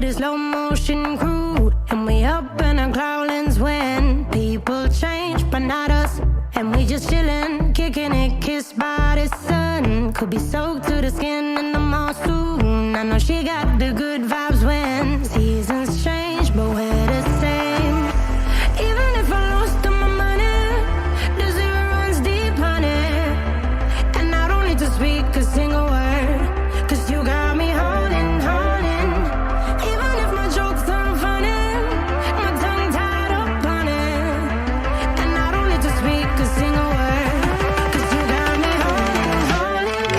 with a slow motion crew, and we up in our growlings when people change, but not us. And we just chillin', kicking it, kissed by the sun. Could be soaked to the skin in the mall soon. I know she got the good vibes when seasons change, but we're the same. Even if I lost all my money, the zero runs deep, honey. And I don't need to speak a single word, 'cause you got me holding, holding. Even if my jokes aren't funny, my tongue tied up on it. And I don't need to speak a single word, 'cause you got me holding, holding.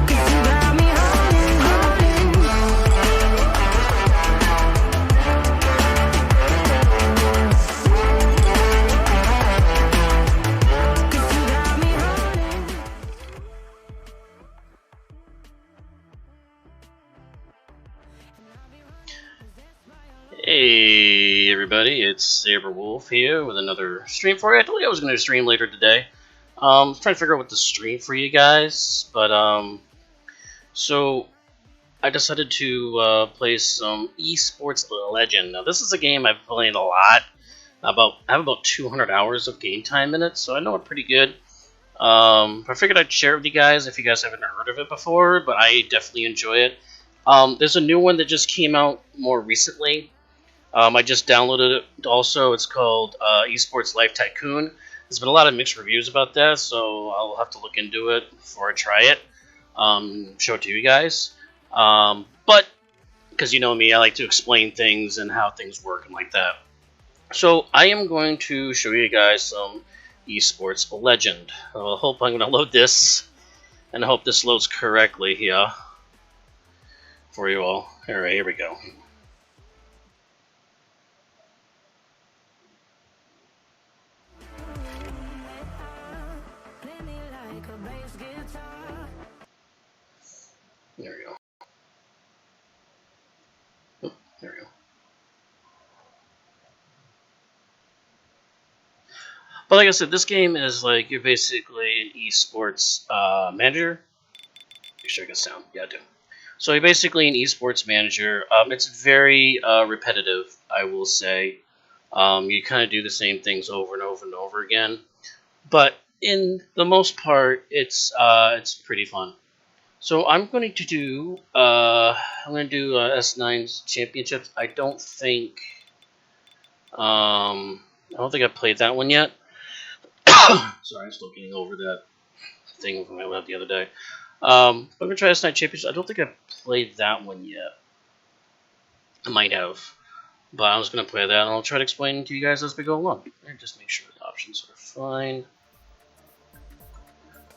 'Cause you got me holding, holding. Hey everybody, it's Sabre Wolf here with another stream for you. I told you I was going to stream later today. Trying to figure out what to stream for you guys, but so I decided to play some eSports Legend. Now this is a game I've played a lot. I have about 200 hours of game time in it, so I know it pretty good. I figured I'd share it with you guys if you guys haven't heard of it before, but I definitely enjoy it. There's a new one that just came out more recently. I just downloaded it also. It's called eSports Life Tycoon. There's been a lot of mixed reviews about that, so I'll have to look into it before I try it. Show it to you guys. But, because you know me, I like to explain things and how things work and like that. So, I am going to show you guys some eSports Legend. I hope I'm going to load this, and I hope this loads correctly here for you all. Alright, here we go. There we go. Oh, there we go. But like I said, this game is like, you're basically an eSports manager. Make sure I get sound. Yeah, I do. So you're basically an eSports manager. It's very repetitive, I will say. You kind of do the same things over and over and over again. But in the most part, it's pretty fun. So I'm going to do S9's championships. I don't think I've played that one yet. Sorry, I'm still getting over that thing from I went the other day. I'm gonna try S9 championships. I don't think I've played that one yet. I might have, but I'm just gonna play that, and I'll try to explain to you guys as we go along. And just make sure the options are fine.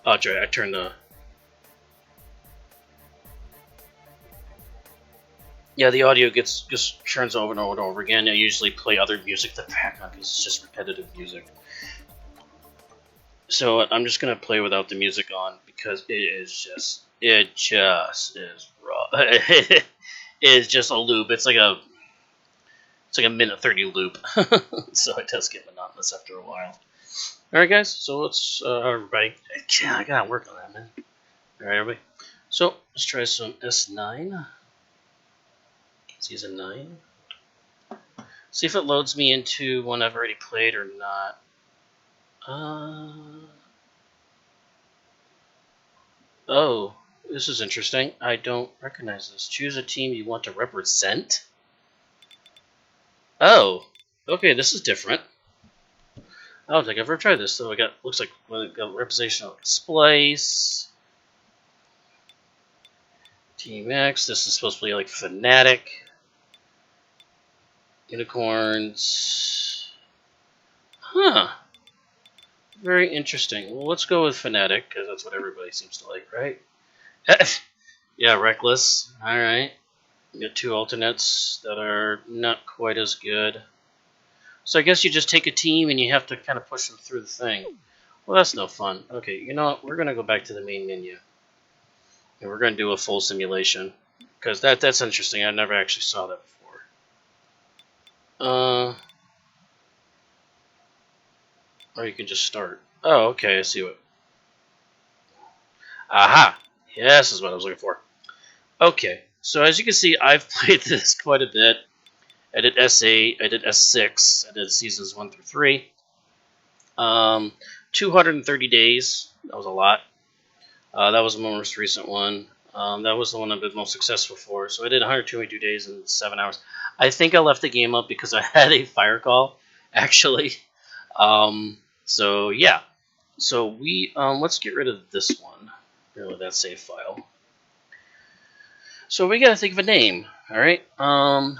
Oh, sorry, I turned the. Yeah, the audio just turns over and over and over again. I usually play other music in the background because it's just repetitive music. So I'm just gonna play without the music on because it just is raw. It is just a loop. It's like a minute 30 loop. So it does get monotonous after a while. All right, guys. So let's everybody. Yeah, I gotta work on that, man. All right, everybody. So let's try some S9. Season 9. See if it loads me into one I've already played or not. Oh, this is interesting. I don't recognize this. Choose a team you want to represent. Oh, okay, this is different. I don't think I've ever tried this. So looks like got representational displays. Team X. This is supposed to be like Fnatic. Unicorns. Huh. Very interesting. Well, let's go with Fnatic, because that's what everybody seems to like, right? Yeah, Reckless. Alright. We got two alternates that are not quite as good. So I guess you just take a team and you have to kind of push them through the thing. Well, that's no fun. Okay, you know what? We're going to go back to the main menu. And we're going to do a full simulation. Because that's interesting. I never actually saw that before. Or you can just start. Oh, okay, I see what. Aha! Yes, is what I was looking for. Okay, so as you can see, I've played this quite a bit. I did S8, I did S6, I did seasons 1 through 3. 230 days, that was a lot. That was the most recent one. That was the one I've been most successful for. So I did 122 days in 7 hours. I think I left the game up because I had a fire call, actually. So yeah. So we let's get rid of this one. Get rid of that save file. So we gotta think of a name. All right. You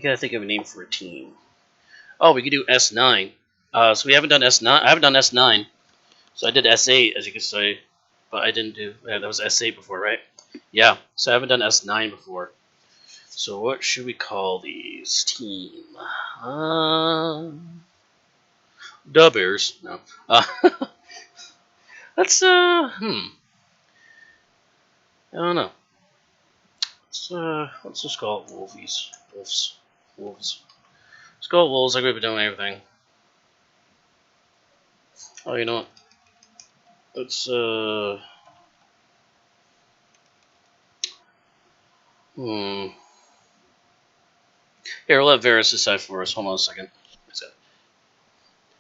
gotta think of a name for a team. Oh, we could do S9. So we haven't done S9. I haven't done S9. So I did S8, as you can say, but I didn't do. Yeah, that was S8 before, right? Yeah. So I haven't done S9 before. So what should we call these team? The Bears. No. Let's I don't know. Let's just call it Wolfies. Wolves. Let's call it Wolves. Like we've been doing everything. Oh, you know what? Let's hmm. Here, we'll let Varus decide for us. Hold on a second.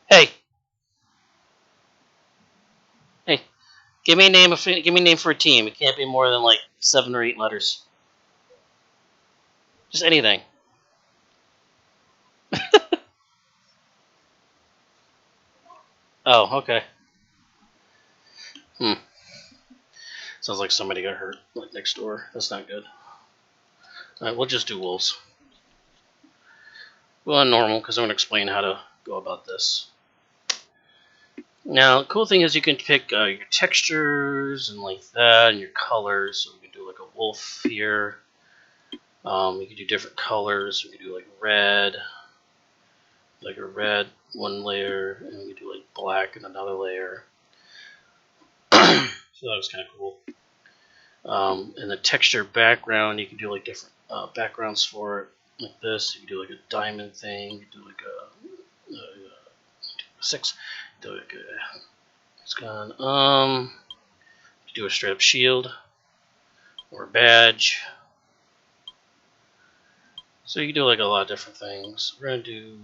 Hey, hey, give me a name. Give me a name for a team. It can't be more than like 7 or 8 letters. Just anything. Oh, okay. Hmm. Sounds like somebody got hurt like next door. That's not good. All right, we'll just do wolves. Well, normal because I'm going to explain how to go about this. Now, the cool thing is you can pick your textures and like that, and your colors. So we can do like a wolf here. We can do different colors. We can do like red, like a red one layer, and we can do like black in another layer. So that was kind of cool. And the texture background, you can do like different backgrounds for it, like this. You can do like a diamond thing. You can do like a 6. Do like a, it's gone. Do a straight up shield or a badge. So you can do like a lot of different things. We're gonna do.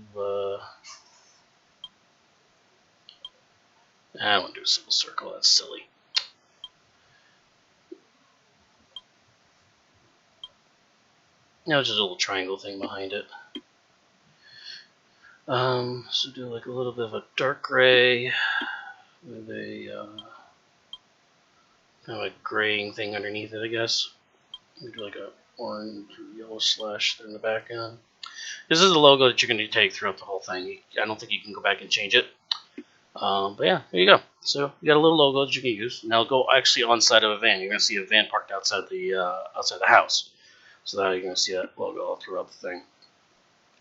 I don't want to do a simple circle. That's silly. Now just a little triangle thing behind it. So do like a little bit of a dark gray with a kind of a graying thing underneath it, I guess. We do like a orange or yellow slash there in the back end. This is the logo that you're going to take throughout the whole thing. I don't think you can go back and change it. But yeah, there you go. So you got a little logo that you can use. Now go actually on side of a van. You're going to see a van parked outside the house. So that you're going to see that logo all throughout the thing.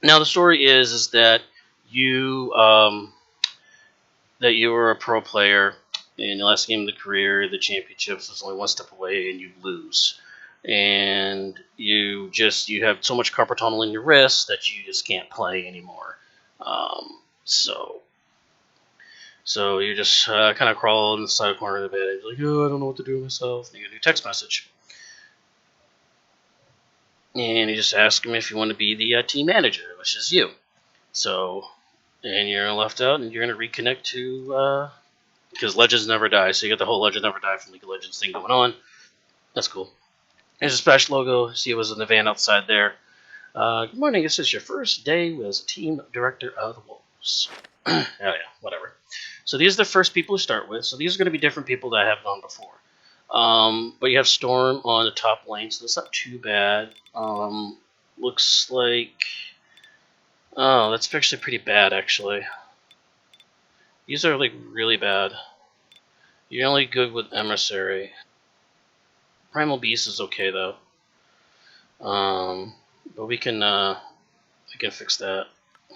Now the story is that you were a pro player in the last game of the career. The championships was only one step away, and you lose. And you have so much carpal tunnel in your wrist that you just can't play anymore. So you just kind of crawl in the side corner of the bed. And you're like, oh, I don't know what to do with myself. And you get a new text message. And you just ask him if you want to be the team manager, which is you. So, and you're left out, and you're going to reconnect to, because Legends never die. So you got the whole Legends never die from League of Legends thing going on. That's cool. There's a Splash logo. See, it was in the van outside there. Good morning. This is your first day as team director of the Wolves. Oh yeah, whatever. So these are the first people to start with. So these are going to be different people that I haven't known before. But you have Storm on the top lane, so that's not too bad. Looks like... Oh, that's actually pretty bad, actually. These are like really bad. You're only good with Emissary. Primal Beast is okay though. But we can fix that.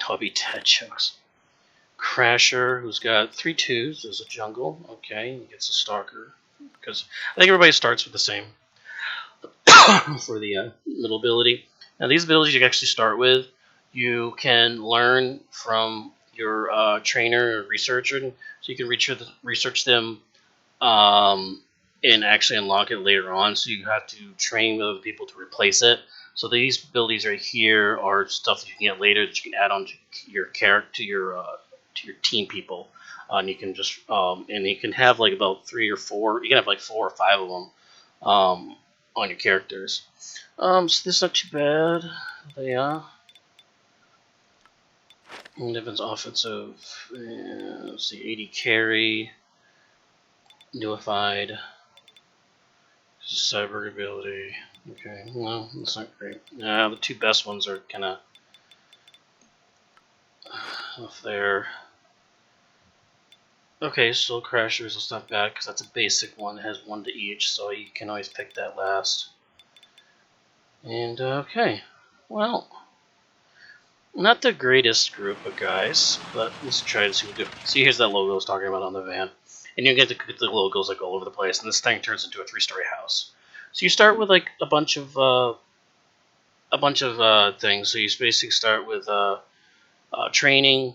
Hobby Ted Chucks. Crasher, who's got 3 2s, is a jungle. Okay, he gets a Stalker. Because I think everybody starts with the same for the middle ability. Now these abilities you can actually start with, you can learn from trainer or researcher, so you can research them and actually unlock it later on. So you have to train with other people to replace it. So these abilities right here are stuff that you can get later that you can add on to your character, to your team people, and you can just and you can have like about 3 or 4. You can have like 4 or 5 of them on your characters. So this is not too bad. Yeah. And Devon's offensive. Let's see, 80 carry, newified, cyber ability. Okay, well, that's not great. The 2 best ones are kind of off there. Okay, Soul Crashers, that's not bad because that's a basic one. It has 1 to each, so you can always pick that last. And okay, well, not the greatest group of guys, but let's try to see what we do. See, here's that logo I was talking about on the van. And you get the logos like all over the place, and this thing turns into a 3-story house. So you start with like a bunch of things. So you basically start with training.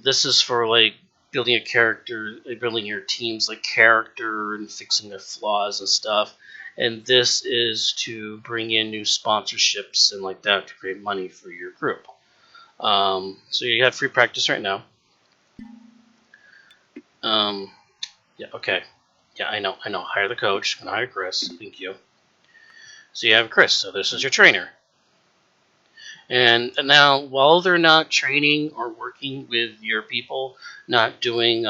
This is for like building a character, building your team's like character and fixing their flaws and stuff. And this is to bring in new sponsorships and like that to create money for your group. So you have free practice right now. Yeah, okay. Yeah, I know. Hire the coach. I'm gonna hire Chris. Thank you. So you have Chris. So this is your trainer. And now, while they're not training or working with your people, not doing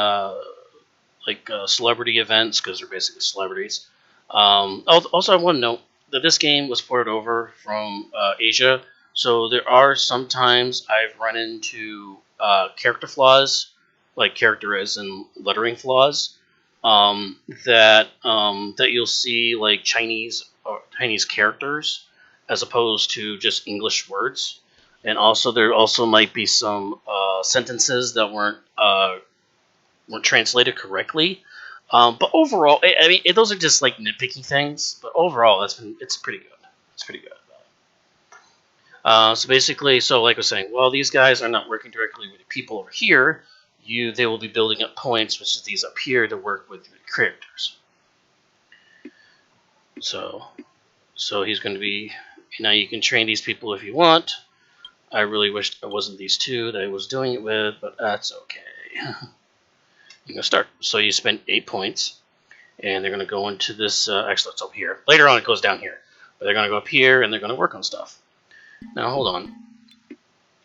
celebrity events because they're basically celebrities. Also, I want to note that this game was ported over from Asia, so there are sometimes I've run into character flaws, like character as in lettering flaws, that you'll see like Chinese characters as opposed to just English words, and also there also might be some sentences that weren't translated correctly. But overall, I mean, those are just like nitpicky things. But overall, it's pretty good. It's pretty good. So basically, like I was saying, while these guys are not working directly with the people over here, they will be building up points, which is these up here, to work with your characters. So he's going to be. Now you can train these people if you want. I really wished I wasn't these 2 that I was doing it with, but that's okay. You're going to start. So you spend 8 points, and they're going to go into this. Actually, it's up here. Later on, it goes down here. But they're going to go up here, and they're going to work on stuff. Now, hold on.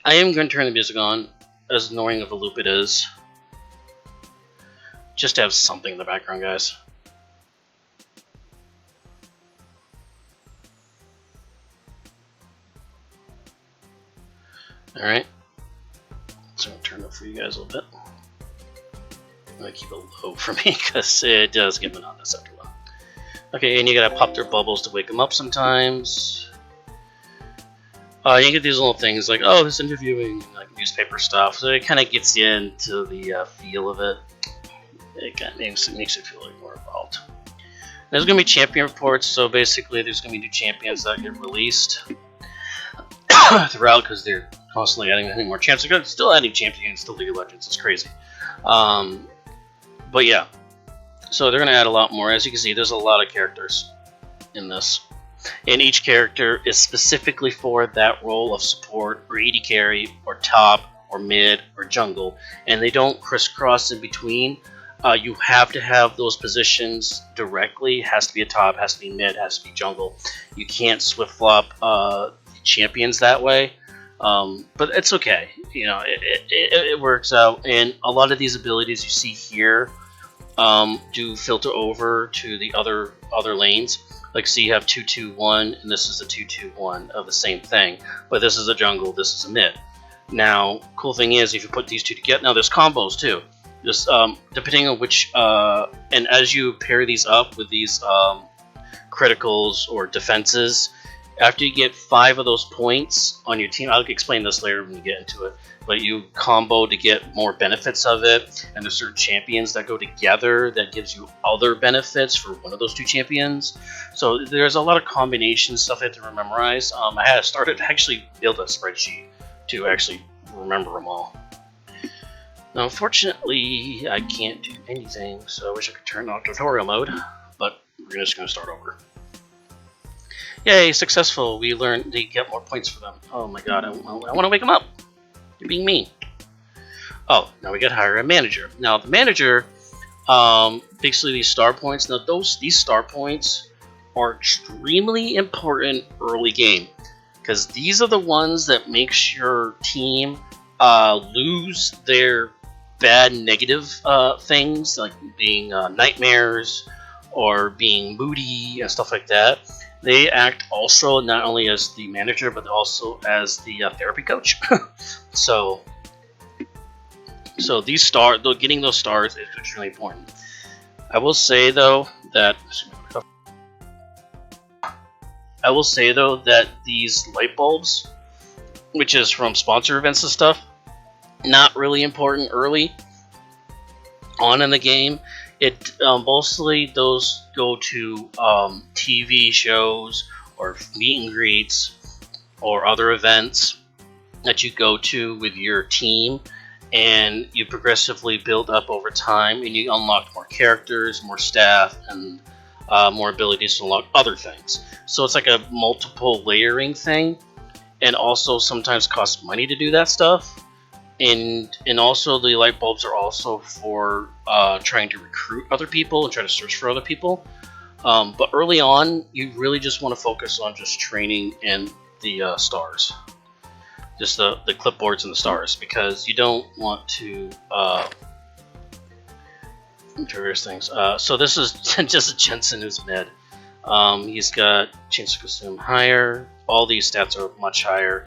I am going to turn the music on, as annoying of a loop it is. Just to have something in the background, guys. Alright. So I'm going to turn it up for you guys a little bit. I'm going to keep it low for me because it does get monotonous after a while. Okay, and you gotta pop their bubbles to wake them up sometimes. You get these little things like, oh, this interviewing, like newspaper stuff. So it kind of gets you into the feel of it. It kind of makes it feel like more involved. There's going to be champion reports, so basically there's going to be new champions that get released throughout because they're constantly adding more champions. They're still adding champions to League of Legends. It's crazy. But yeah, so they're going to add a lot more. As you can see, there's a lot of characters in this. And each character is specifically for that role of support, or AD carry, or top, or mid, or jungle. And they don't crisscross in between. You have to have those positions directly. It has to be a top, has to be mid, has to be jungle. You can't swift flop champions that way. But it's okay. You know, it works out. And a lot of these abilities you see here do filter over to the other lanes. Like, see, you have 2-2-1, and this is a 2-2-1 of the same thing. But this is a jungle, this is a mid. Now, cool thing is, if you put these two together, now there's combos too. Just depending on which, and as you pair these up with these criticals or defenses, after you get 5 of those points on your team, I'll explain this later when we get into it, but you combo to get more benefits of it, and there's certain champions that go together that gives you other benefits for one of those 2 champions. So there's a lot of combination stuff I had to memorize. I had started to actually build a spreadsheet to actually remember them all. Now, unfortunately, I can't do anything, so I wish I could turn on tutorial mode, but we're just going to start over. Yay, successful. We learned to get more points for them. Oh my god, I want to wake them up. You're being mean. Oh, now we got to hire a manager. Now, the manager, basically these star points. Now, these star points are extremely important early game, because these are the ones that makes your team lose their bad negative things, like being nightmares or being moody and stuff like that. They act also not only as the manager, but also as the therapy coach. so these getting those stars is extremely important. I will say though that these light bulbs, which is from sponsor events and stuff, not really important early on in the game. It mostly those go to TV shows or meet and greets or other events that you go to with your team, and you progressively build up over time, and you unlock more characters, more staff, and more abilities to unlock other things. So it's like a multiple layering thing, and also sometimes costs money to do that stuff. And also the light bulbs are also for trying to recruit other people and try to search for other people. But early on, you really just want to focus on just training and the stars, just the clipboards and the stars, because you don't want to various things. So this is just Jensen who's mid. He's got chance to consume higher. All these stats are much higher,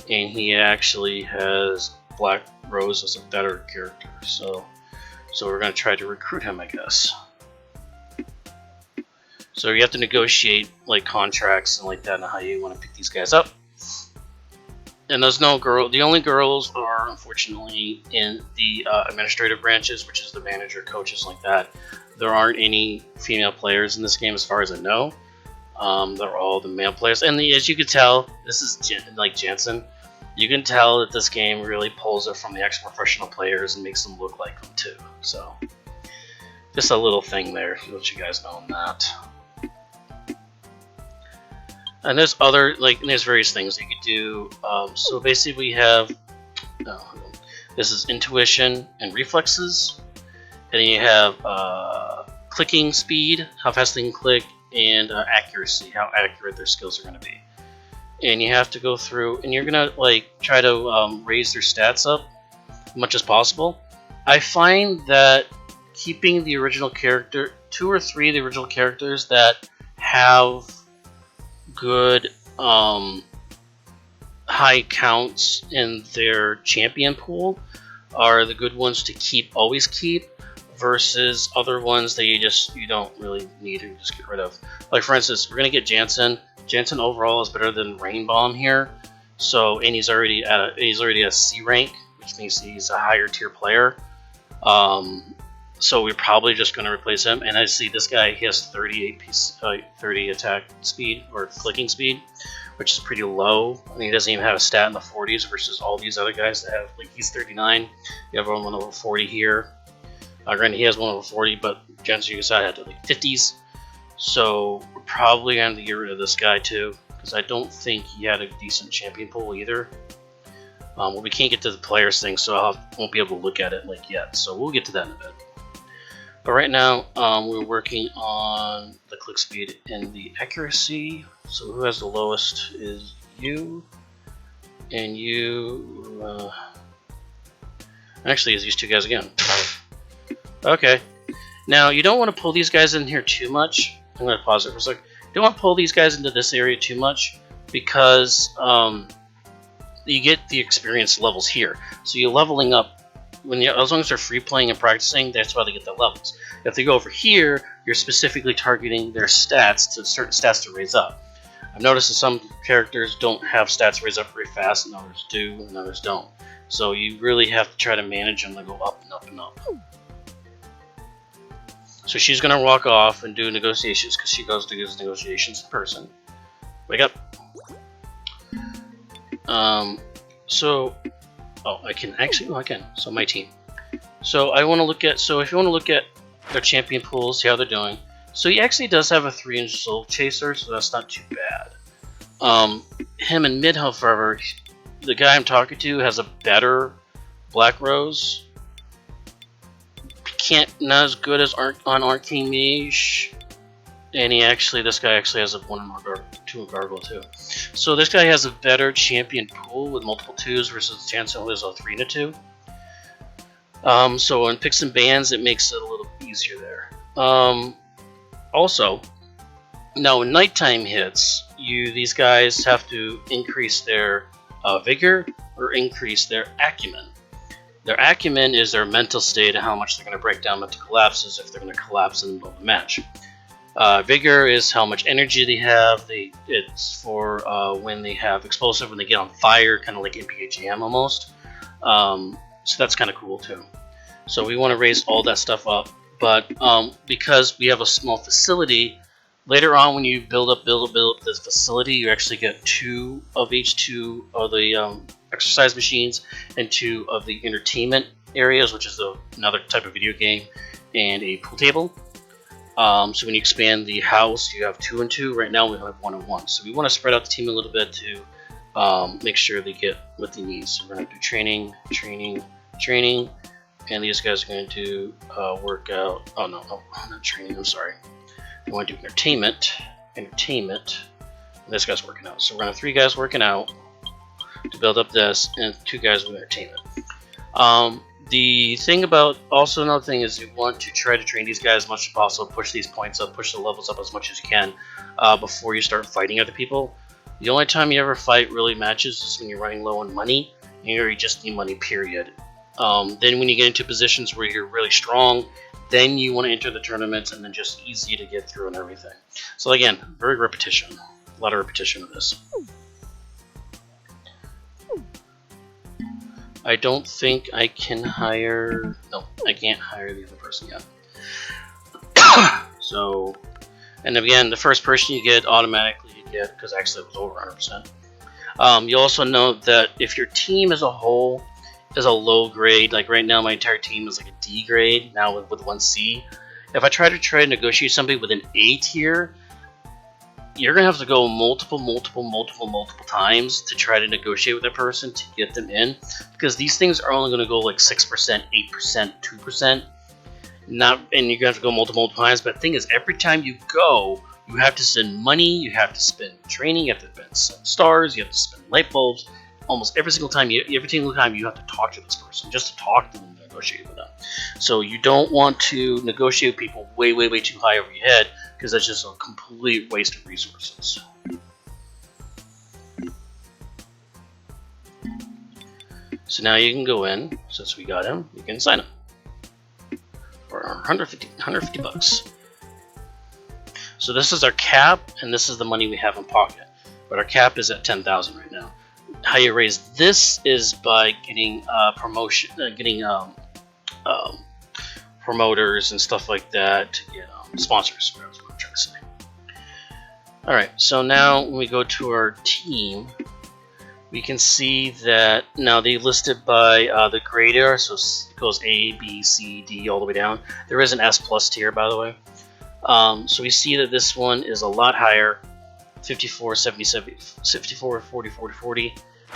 and he actually has Black Rose as a better character. So we're gonna try to recruit him, I guess. So you have to negotiate like contracts and like that, and how you want to pick these guys up. And there's no girl. The only girls are unfortunately in the administrative branches, which is the manager, coaches, like that. There aren't any female players in this game, as far as I know. They're all the male players, and as you can tell, this is like Jensen. You can tell that this game really pulls it from the ex-professional players and makes them look like them too. So, just a little thing there, to let you guys know on that. And there's there's various things you could do. So basically we have, this is intuition and reflexes. And then you have clicking speed, how fast they can click, and accuracy, how accurate their skills are going to be. And you have to go through, and you're gonna try to raise their stats up as much as possible. I find that keeping the original character, 2 or 3 of the original characters that have good high counts in their champion pool are the good ones to always keep, versus other ones that you don't really need to just get rid of. Like for instance, we're gonna get Jansen. Jansen overall is better than Rain Bomb here, so, and he's already at a C rank, which means he's a higher tier player. So we're probably just going to replace him. And I see this guy, he has 30 attack speed or clicking speed, which is pretty low, and he doesn't even have a stat in the 40s versus all these other guys that have, he's 39. You have one over 40 here. Granted, he has one over 40, but Jensen had to 50s. So we're probably going to get rid of this guy too, because I don't think he had a decent champion pool either. Well, we can't get to the players thing, so I won't be able to look at it yet. So we'll get to that in a bit. But right now, we're working on the click speed and the accuracy. So who has the lowest is you, and you. Actually, it's these 2 guys again. Okay. Now you don't want to pull these guys in here too much. I'm going to pause it for a sec. You don't want to pull these guys into this area too much, because you get the experience levels here. So you're leveling up as long as they're free playing and practicing. That's why they get the levels. If they go over here, you're specifically targeting their stats, to certain stats to raise up. I've noticed that some characters don't have stats raise up very fast, and others do, and others don't. So you really have to try to manage them to go up and up and up. So she's going to walk off and do negotiations, because she goes to do negotiations in person. Wake up. I can actually, I can. So my team. So I want to look at, so if you want to look at their champion pools, see how they're doing. So he actually does have a 3-inch Soul Chaser, so that's not too bad. Him in mid, however, the guy I'm talking to has a better Black Rose. Not as good as on Arcane Mage. And this guy actually has a 1 in 2 in Gargoyle too. So this guy has a better champion pool with multiple 2s versus Chancellor who has a 3 and a 2. So in picks and bans, it makes it a little easier there. Also, now when nighttime hits, these guys have to increase their vigor or increase their acumen. Their acumen is their mental state and how much they're going to break down mental collapses if they're going to collapse in the middle of the match. Vigor is how much energy they have. It's for when they have explosive, when they get on fire, kind of like MPHAM almost. So that's kind of cool too. So we want to raise all that stuff up. But because we have a small facility, later on when you build up this facility, you actually get 2 of each 2 of the exercise machines and 2 of the entertainment areas, which is another type of video game, and a pool table. So when you expand the house, you have 2 and 2. Right now we have 1 and 1. So we want to spread out the team a little bit to make sure they get what they need. So we're going to do training, and these guys are going to do workout. Oh no, not training. I'm sorry. We want to do entertainment. And this guy's working out. So we're going to have 3 guys working out to build up this, and 2 guys with entertainment. The thing about, also another thing is you want to try to train these guys as much as possible, push these points up, push the levels up as much as you can before you start fighting other people. The only time you ever fight really matches is when you're running low on money, and you just need money, period. Then when you get into positions where you're really strong, then you want to enter the tournaments, and then just easy to get through and everything. So again, very repetition, a lot of repetition of this. I don't think I can hire... No, I can't hire the other person yet. So, and again, the first person you get, automatically you get, because actually it was over 100%. You also know that if your team as a whole is a low grade, like right now my entire team is like a D grade, now with 1 C. If I try to negotiate somebody with an A tier, you're going to have to go multiple times to try to negotiate with that person to get them in, because these things are only going to go like 6%, 8%, 2%. And you're going to have to go multiple times, but the thing is, every time you go, you have to spend money, you have to spend training, you have to spend stars, you have to spend light bulbs. Almost every single time you have to talk to this person, just to talk to them and negotiate with them. So you don't want to negotiate with people way too high over your head, because that's just a complete waste of resources. So now you can go in, since we got him, you can sign him for 150 bucks. So this is our cap, and this is the money we have in pocket. But our cap is at 10,000 right now. How you raise this is by getting promoters and stuff like that to get sponsors. That's what I'm trying to say. All right, so now when we go to our team, we can see that now they listed by the grade area, so it goes A, B, C, D, all the way down. There is an S plus tier, by the way. So we see that this one is a lot higher, 54, 77, 54, 40, 40, 40.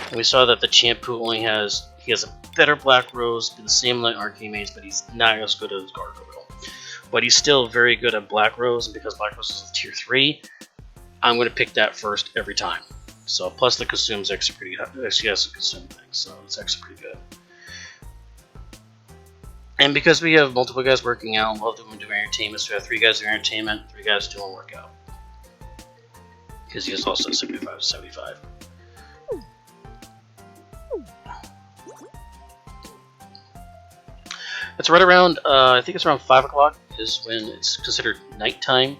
And we saw that the Champu only has a better Black Rose, the same like Arcane Mage, but he's not as good as Gargoyle. But he's still very good at Black Rose, and because Black Rose is tier 3, I'm going to pick that first every time. So plus the consume's actually pretty good. She has a consume thing, so it's actually pretty good. And because we have multiple guys working out, we'll have them doing entertainment, so we have 3 guys doing entertainment, 3 guys doing workout. Because he is also 75 to 75. It's right around, I think it's around 5 o'clock is when it's considered nighttime.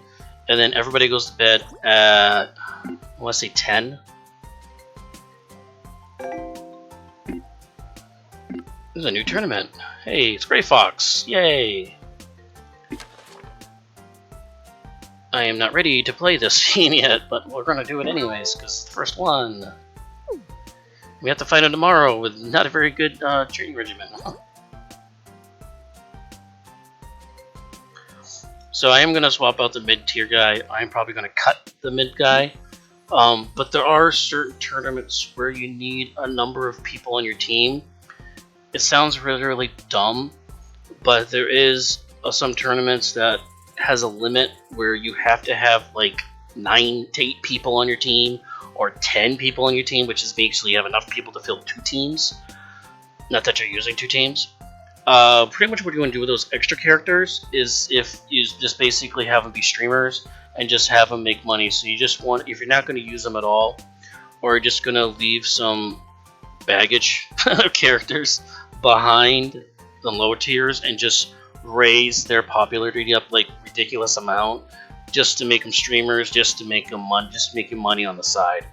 And then everybody goes to bed at, I want to say 10. There's a new tournament. Hey, it's Gray Fox. Yay! I am not ready to play this game yet, but we're going to do it anyways, because it's the first one. We have to find him tomorrow with not a very good training regimen. So I am going to swap out the mid-tier guy. I'm probably going to cut the mid guy. But there are certain tournaments where you need a number of people on your team. It sounds really, really dumb, but there is some tournaments that has a limit where you have to have like 9 to 8 people on your team, or 10 people on your team, which is basically you have enough people to fill 2 teams. Not that you're using 2 teams. Pretty much what you want to do with those extra characters is if you just basically have them be streamers and just have them make money. So you just want, if you're not going to use them at all, or you're just going to leave some baggage characters behind the lower tiers and just raise their popularity up like ridiculous amount just to make them streamers, just to make them money, just making money on the side,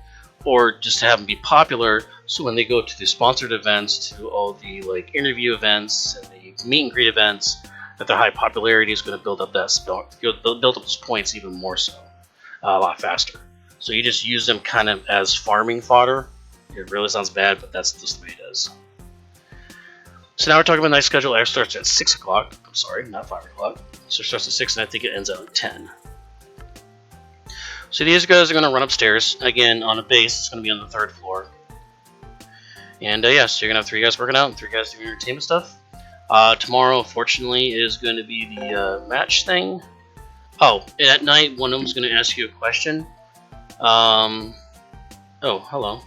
or just to have them be popular. So when they go to the sponsored events, to all the like interview events and the meet and greet events, that their high popularity is going to build up build up those points even more so, a lot faster. So you just use them kind of as farming fodder. It really sounds bad, but that's just the way it is. So now we're talking about night schedule. It starts at 6 o'clock. I'm sorry, not 5 o'clock. So it starts at 6, and I think it ends at 10. So these guys are going to run upstairs. Again, on a base, it's going to be on the 3rd floor. And yeah, so you're going to have 3 guys working out and 3 guys doing entertainment stuff. Tomorrow, fortunately, is going to be the match thing. Oh, at night, one of them is going to ask you a question. Oh, hello.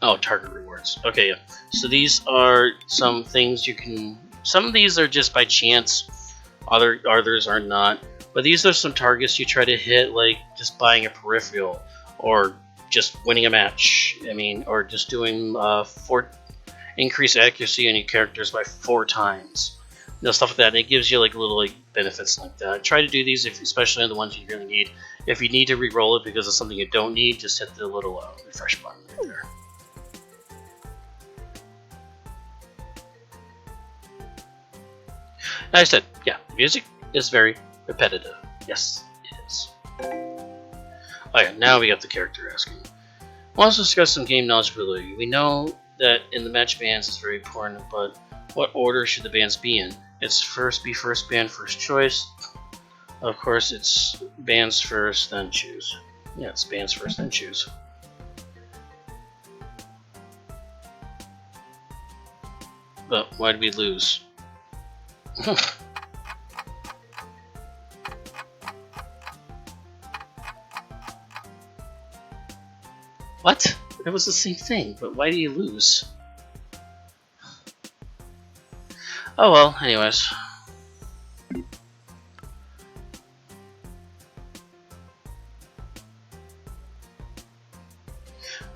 Oh, target rewards. Okay, yeah. So these are some things you can... Some of these are just by chance. Others are not. But these are some targets you try to hit, like just buying a peripheral, or just winning a match. I mean, or just doing increase accuracy on your characters by 4 times. You know, stuff like that. And it gives you like little benefits like that. Try to do these, especially on the ones you really need. If you need to re-roll it because of something you don't need, just hit the little refresh button right there. I said, yeah, music is very repetitive. Yes, it is. Okay, now we got the character asking. We'll also discuss some game knowledge ability. We know that in the match bans is very important, but what order should the bans be in? It's first ban, first choice. Of course, it's bans first, then choose. Yeah, it's bans first, then choose. But why did we lose? What? It was the same thing, but why do you lose? Oh well, anyways.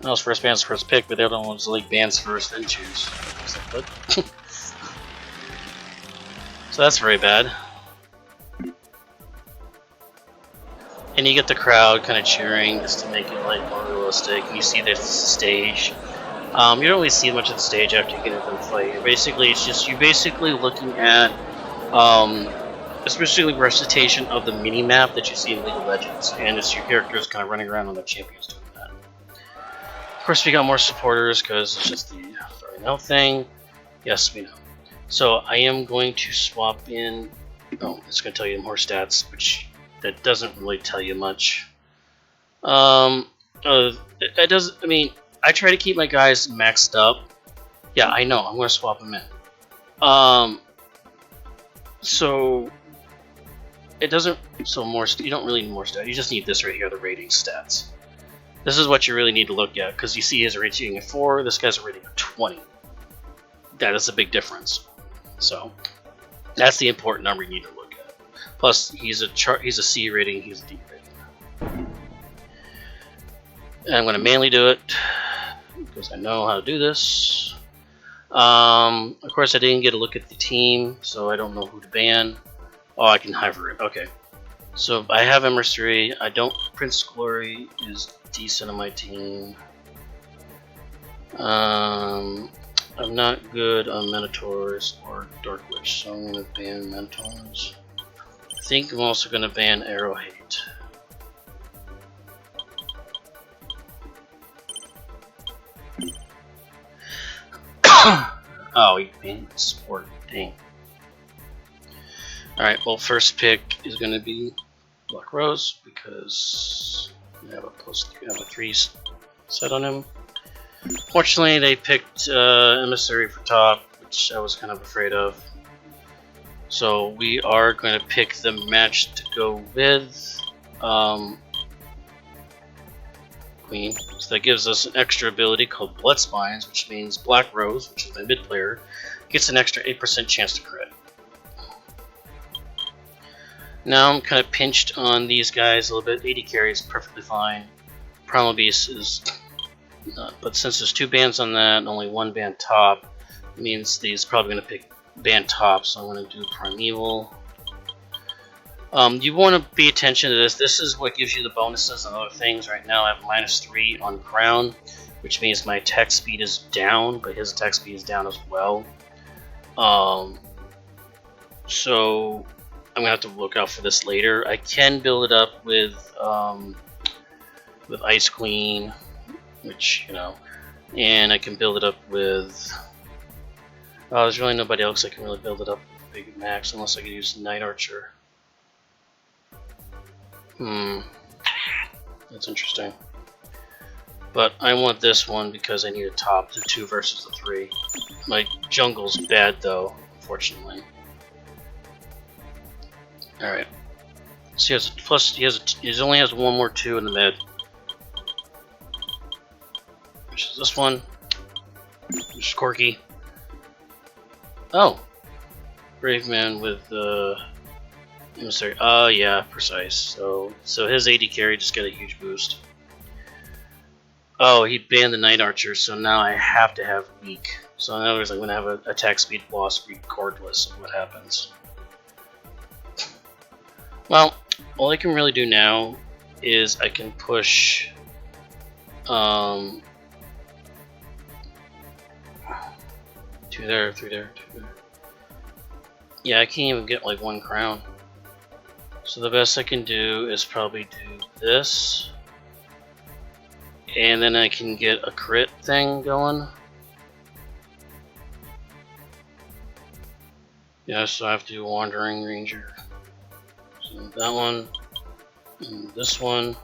That was first bands first pick, but the other one was like bands first then choose. What? So that's very bad. And you get the crowd kind of cheering just to make it like more realistic. And you see the stage. You don't really see much of the stage after you get into the fight. You're basically looking at, especially recitation of the mini map that you see in League of Legends, and it's your characters kind of running around on the champions doing that. Of course, we got more supporters because it's just the starting out thing. Yes, we know. So I am going to swap in. Oh, it's going to tell you more stats, which that doesn't really tell you much. It does. I mean, I try to keep my guys maxed up. Yeah, I know. I'm going to swap them in. So it doesn't. So more. You don't really need more stats. You just need this right here, the rating stats. This is what you really need to look at because you see his rating at 4. This guy's a rating of 20. That is a big difference. So that's the important number you need to look at. Plus, he's a C rating, he's a D rating. And I'm going to manually do it because I know how to do this. Of course, I didn't get a look at the team, so I don't know who to ban. Oh, I can hover it. Okay. So I have MS3. I don't. Prince Glory is decent on my team. I'm not good on Minotaurs or Dark Witch, so I'm going to ban Minotaurs. I think I'm also going to ban Arrowhate. Oh, he banned sport. Dang. Alright, well, first pick is going to be Black Rose because I have a 3 set on him. Fortunately, they picked Emissary for top, which I was kind of afraid of. So we are going to pick the match to go with Queen. So that gives us an extra ability called Blood Spines, which means Black Rose, which is my mid player, gets an extra 8% chance to crit. Now I'm kind of pinched on these guys a little bit. 80 carry is perfectly fine. Primal Beast is not, but since there's 2 bans on that and only 1 ban top, it means these probably going to pick ban top, so I'm going to do Primeval. You want to pay attention to this. This is what gives you the bonuses and other things. Right now I have -3 on Crown, which means my attack speed is down, but his attack speed is down as well. So I'm going to have to look out for this later. I can build it up with Ice Queen, which, you know, and I can build it up with... Oh, there's really nobody else I can really build it up with Big Max unless I could use Night Archer. That's interesting. But I want this one because I need a top. The 2 versus the 3. My jungle's bad though, unfortunately. Alright. So he has a plus. He only has 1 more 2 in the mid. Which is this one. Which is Corky. Oh, Brave Man with Emissary. Oh yeah, precise. So his 80 carry just got a huge boost. Oh, he banned the Night Archer, so now I have to have weak. So in other words, I'm gonna have an attack speed loss regardless of what happens. Well, all I can really do now is I can push. 2 there, 3 there, 2 there. Yeah, I can't even get like 1 crown. So the best I can do is probably do this. And then I can get a crit thing going. Yeah, so I have to do Wandering Ranger. So that one, and this one.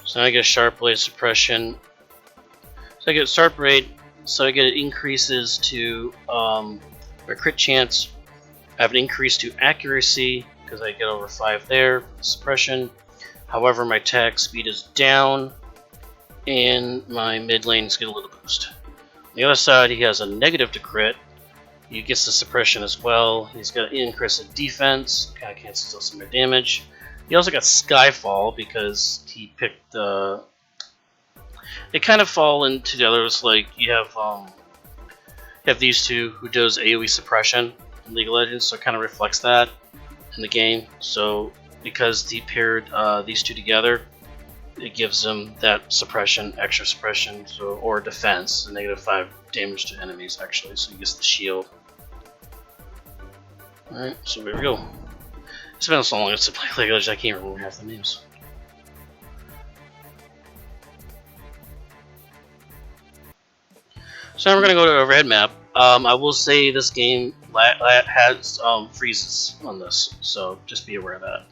So now I get Sharp Blade Suppression. So I get Sharp Blade. So I get it increases to my crit chance. I have an increase to accuracy because I get over 5 there. Suppression. However, my attack speed is down, and my mid lanes get a little boost. On the other side, he has a negative to crit. He gets the suppression as well. He's got an increase in defense. Kind of cancels out some of their damage. He also got Skyfall because he picked. They kind of fall into the others. Like you have these 2 who does AoE suppression in League of Legends, so it kind of reflects that in the game. So because he paired these 2 together, it gives them that suppression, extra suppression, so or defense, a -5 damage to enemies actually. So he gets the shield. All right, so here we go. It's been so long since I played League of Legends, I can't remember half the names. So now we're going to go to overhead map. I will say this game has freezes on this, so just be aware of that.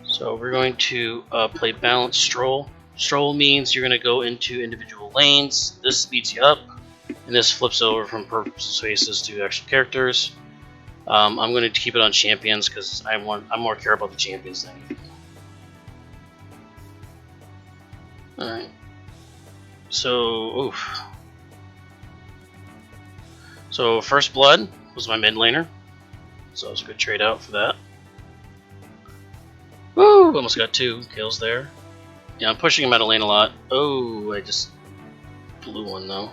So we're going to play Balanced Stroll. Stroll means you're going to go into individual lanes. This speeds you up, and this flips over from purple spaces to actual characters. I'm going to keep it on champions because I more care about the champions than anything. All right. So, oof. So First Blood was my mid laner, so it was a good trade out for that. Woo! Almost got 2 kills there. Yeah, I'm pushing him out of lane a lot. Oh, I just blew one though.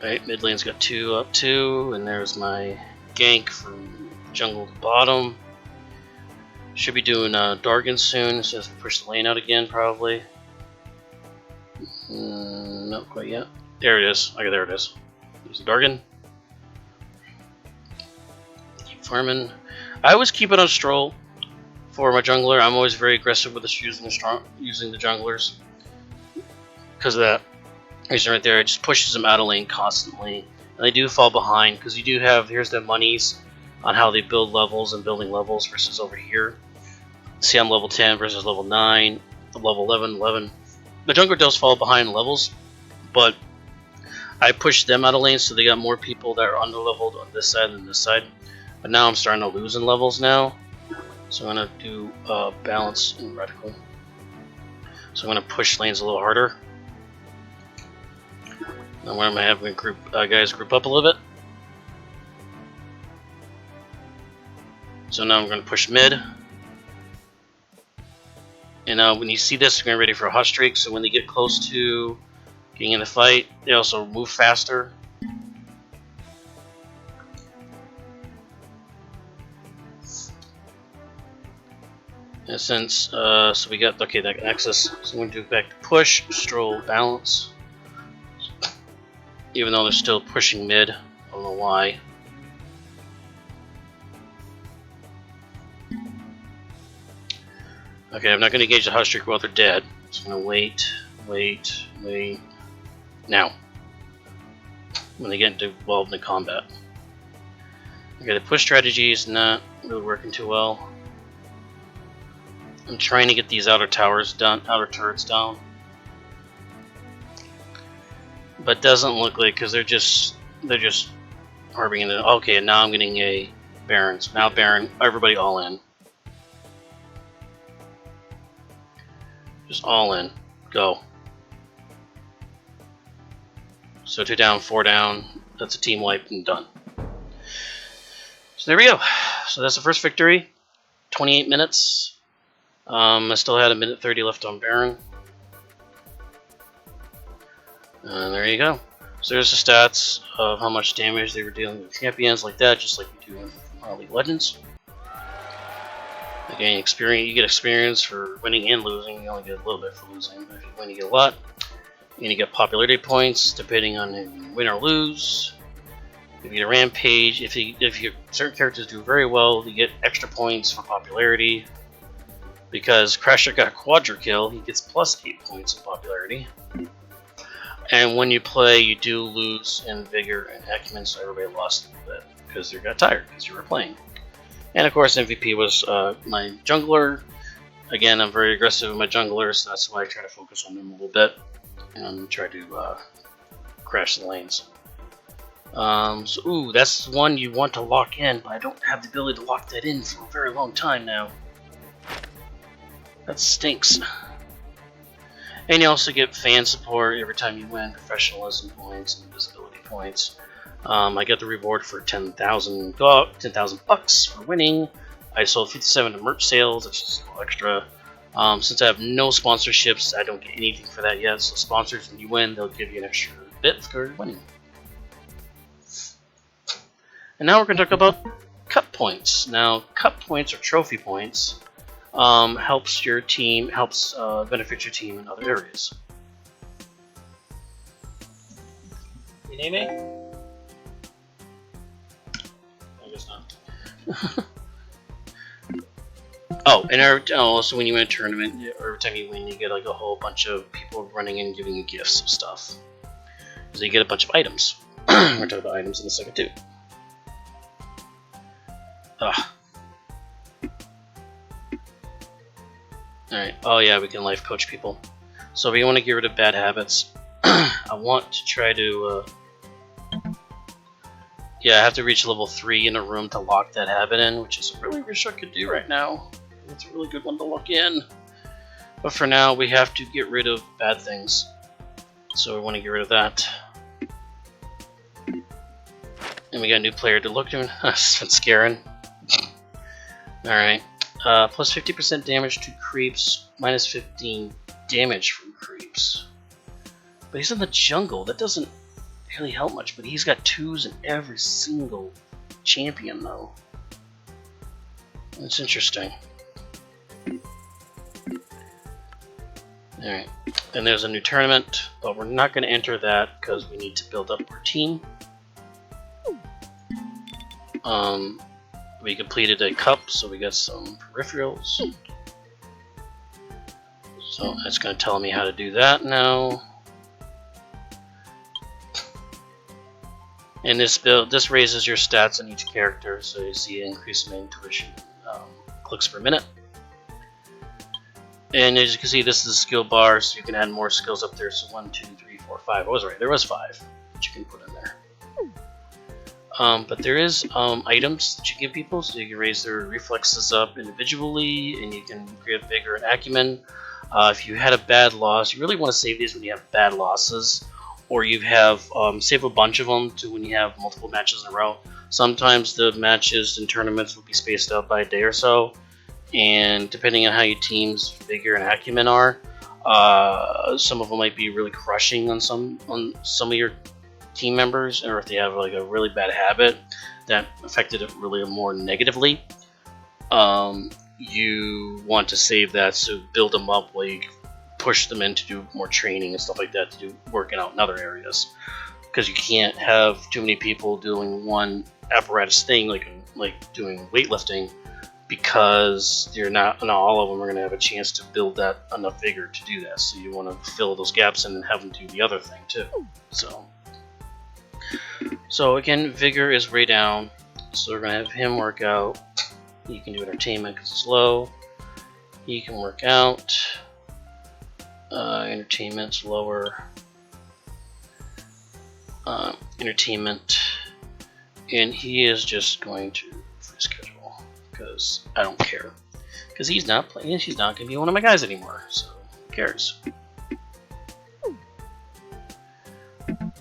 Alright, mid lane's got 2 up 2, and there's my gank from jungle to bottom. Should be doing Dargan soon, so just push the lane out again probably. Not quite yet. There it is. Okay, there it is. There's a Dargan. Keep farming. I always keep it on Stroll for my jungler. I'm always very aggressive with this using the junglers because of that reason right there. It just pushes them out of lane constantly, and they do fall behind because you do have here's the monies on how they build levels and building levels versus over here. See, I'm level 10 versus level 9, level 11. The jungler does fall behind in levels, but I pushed them out of lane, so they got more people that are under-leveled on this side than this side. But now I'm starting to lose in levels now, so I'm going to do balance and reticle. So I'm going to push lanes a little harder. Now I'm going to have guys group up a little bit. So now I'm going to push mid. And when you see this, you're getting ready for a hot streak, so when they get close to getting in a fight, they also move faster. And since, so we got, okay, that access, so we're going to do back to push, stroll, balance. Even though they're still pushing mid, I don't know why. Okay, I'm not going to engage the hot streak while they're dead, so I'm going to wait. Now, when they get involved in the combat. Okay, the push strategy is not really working too well. I'm trying to get these outer turrets down. But doesn't look like, because they're just harboring in the, okay, and now I'm getting a Baron. So now Baron, everybody all in. Just all in. Go. So 2 down, 4 down. That's a team wipe and done. So there we go. So that's the first victory. 28 minutes. I still had 1:30 left on Baron. And there you go. So there's the stats of how much damage they were dealing with champions like that, just like we do in League of Legends. Again, experience. You get experience for winning and losing. You only get a little bit for losing, but if you win, you get a lot. And you get popularity points depending on if you win or lose. If you get a rampage, if your certain characters do very well, you get extra points for popularity. Because Crasher got a quadra kill, he gets plus 8 points of popularity. And when you play, you do lose in vigor and acumen, so everybody lost a little bit because they got tired because you were playing. And of course, MVP was my jungler. Again, I'm very aggressive with my jungler, so that's why I try to focus on them a little bit and try to crash the lanes. Ooh, that's one you want to lock in, but I don't have the ability to lock that in for a very long time now. That stinks. And you also get fan support every time you win, professionalism points and visibility points. I got the reward for 10,000 bucks for winning. I sold 57 to merch sales, that's just a little extra. Since I have no sponsorships, I don't get anything for that yet. So sponsors, when you win, they'll give you an extra bit for winning. And now we're going to talk about cup points. Now, cup points or trophy points helps your team, benefit your team in other areas. You need me? I guess not. Oh, and also when you win a tournament, every time you win, you get like a whole bunch of people running in and giving you gifts of stuff. So you get a bunch of items. We're talking about items in a second too. Alright, oh yeah, we can life coach people. So if you want to get rid of bad habits, I want to try to, yeah, I have to reach level 3 in a room to lock that habit in, which is really wish I could do right now. It's a really good one to lock in. But for now, we have to get rid of bad things. So we want to get rid of that. And we got a new player to look at. It's been scaring. Alright. Plus 50% damage to creeps, minus 15 damage from creeps. But he's in the jungle, that doesn't really help much, but he's got 2s in every single champion though. That's interesting. Alright, then there's a new tournament, but we're not going to enter that because we need to build up our team. We completed a cup, so we got some peripherals. So it's going to tell me how to do that now. And this raises your stats on each character, so you see an increase in intuition clicks per minute. And as you can see, this is a skill bar, so you can add more skills up there. So 1, 2, 3, 4, 5. I was right. There was 5 that you can put in there. But there is items that you give people, so you can raise their reflexes up individually, and you can give vigor and acumen. If you had a bad loss, you really want to save these when you have bad losses, or you have save a bunch of them to when you have multiple matches in a row. Sometimes the matches and tournaments will be spaced out by a day or so, and depending on how your team's vigor and acumen are, some of them might be really crushing on some of your team members, or if they have like a really bad habit that affected it really more negatively. You want to save that, so build them up while you push them in to do more training and stuff like that, to do working out in other areas, because you can't have too many people doing one apparatus thing like doing weightlifting, because you're not all of them are going to have a chance to build that enough vigor to do that. So you want to fill those gaps in and have them do the other thing too. So again, vigor is way down, so we're going to have him work out. You can do entertainment because it's low. He can work out. Entertainment's lower. Entertainment. And he is just going to free schedule because I don't care. Because he's not playing, he's not going to be one of my guys anymore, so who cares?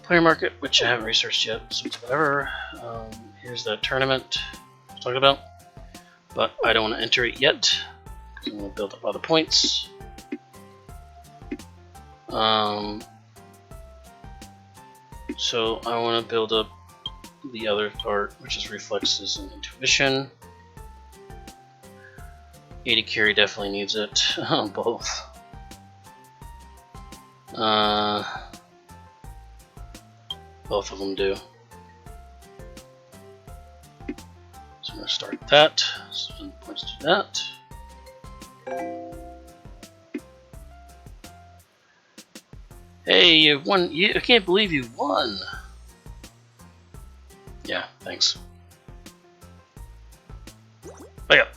Player market, which I haven't researched yet, so it's whatever. Here's that tournament I was talking about. But I don't want to enter it yet, because I'm going to build up other points. So I want to build up the other part, which is reflexes and intuition. 80 carry definitely needs it, both. Both of them do. So I'm going to start that. So 7 points to that. Hey, you won! I can't believe you won. Yeah, thanks. Back up.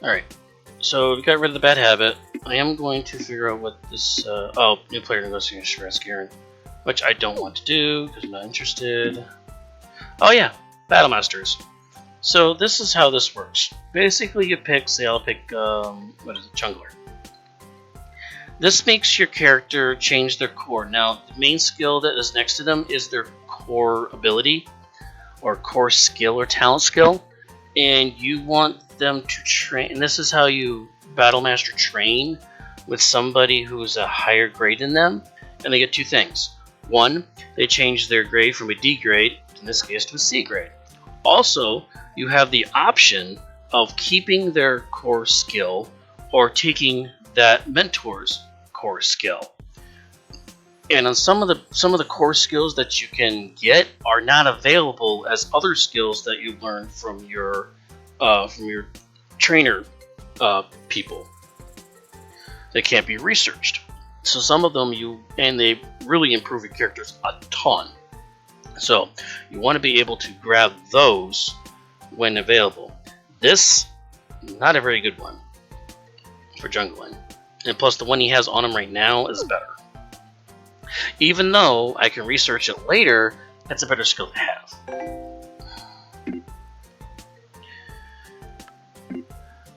Alright, so we got rid of the bad habit. I am going to figure out what this. Oh, new player negotiation stress Garen, which I don't want to do because I'm not interested. Oh yeah, Battle Masters. So this is how this works. Basically, you pick. Say, I'll pick. What is it? Jungler. This makes your character change their core. Now, the main skill that is next to them is their core ability, or core skill, or talent skill, and you want them to train. And this is how you Battle Master train with somebody who's a higher grade than them, and they get 2 things. 1, they change their grade from a D grade, in this case, to a C grade. Also, you have the option of keeping their core skill or taking that mentor's core skill. And on some of the core skills that you can get are not available as other skills that you learn from your trainer people. They can't be researched. So some of them they really improve your characters a ton. So you want to be able to grab those when available. This, not a very good one for jungling. And plus the one he has on him right now is better. Even though I can research it later, that's a better skill to have.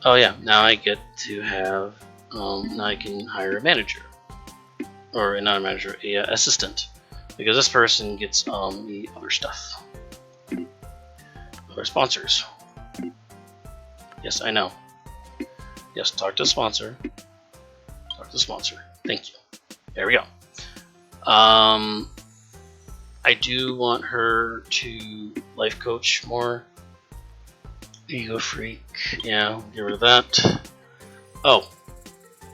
Oh yeah, now I get to have, now I can hire a manager. Or not a manager, a assistant. Because this person gets the other stuff. Other sponsors. Yes, I know. Yes, talk to the sponsor. Talk to the sponsor. Thank you. There we go. I do want her to life coach more. Ego freak. Yeah, get rid of that. Oh,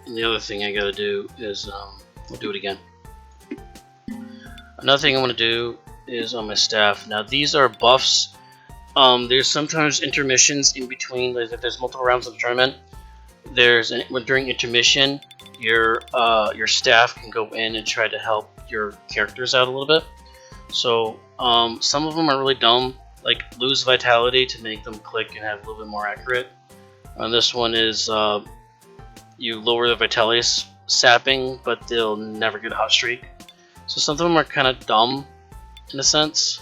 and the other thing I gotta do is, we'll do it again. Another thing I want to do is on my staff. Now these are buffs There's sometimes intermissions in between. Like if there's multiple rounds of the tournament, during intermission, your staff can go in and try to help your characters out a little bit. So some of them are really dumb, like lose vitality to make them click and have a little bit more accurate. This one is you lower the vitality sapping, but they'll never get a hot streak. So some of them are kind of dumb in a sense.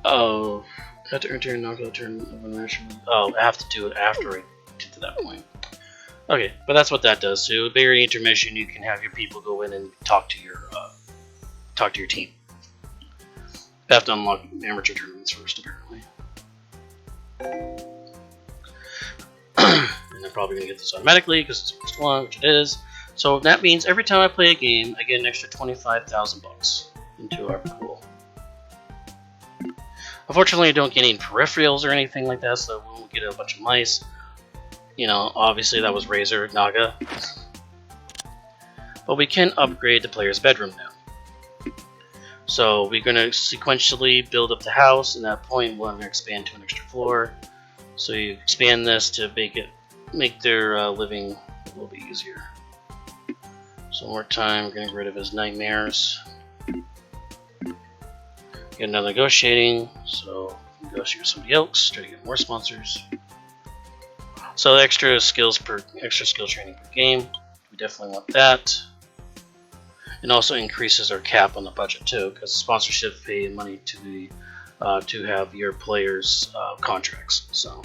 Oh, I have to enter knockout turn of an action. Oh, I have to do it after I get to that point. Okay, but that's what that does. So during intermission, you can have your people go in and talk to your team. You have to unlock amateur tournaments first, apparently. And I'm probably gonna get this automatically because it's the first one, which it is. So that means every time I play a game, I get an extra 25,000 bucks into our pool. Unfortunately, I don't get any peripherals or anything like that, so we won't get a bunch of mice. You know, obviously that was Razor Naga. But we can upgrade the player's bedroom now. So we're going to sequentially build up the house, and at that point we're going to expand to an extra floor. So you expand this to make their living a little bit easier. So one more time, we're going to get rid of his nightmares. Get another negotiating, so negotiate with somebody else, try to get more sponsors. So extra skill training per game. We definitely want that. And also increases our cap on the budget too, because sponsorship pay money to the to have your players' contracts. So,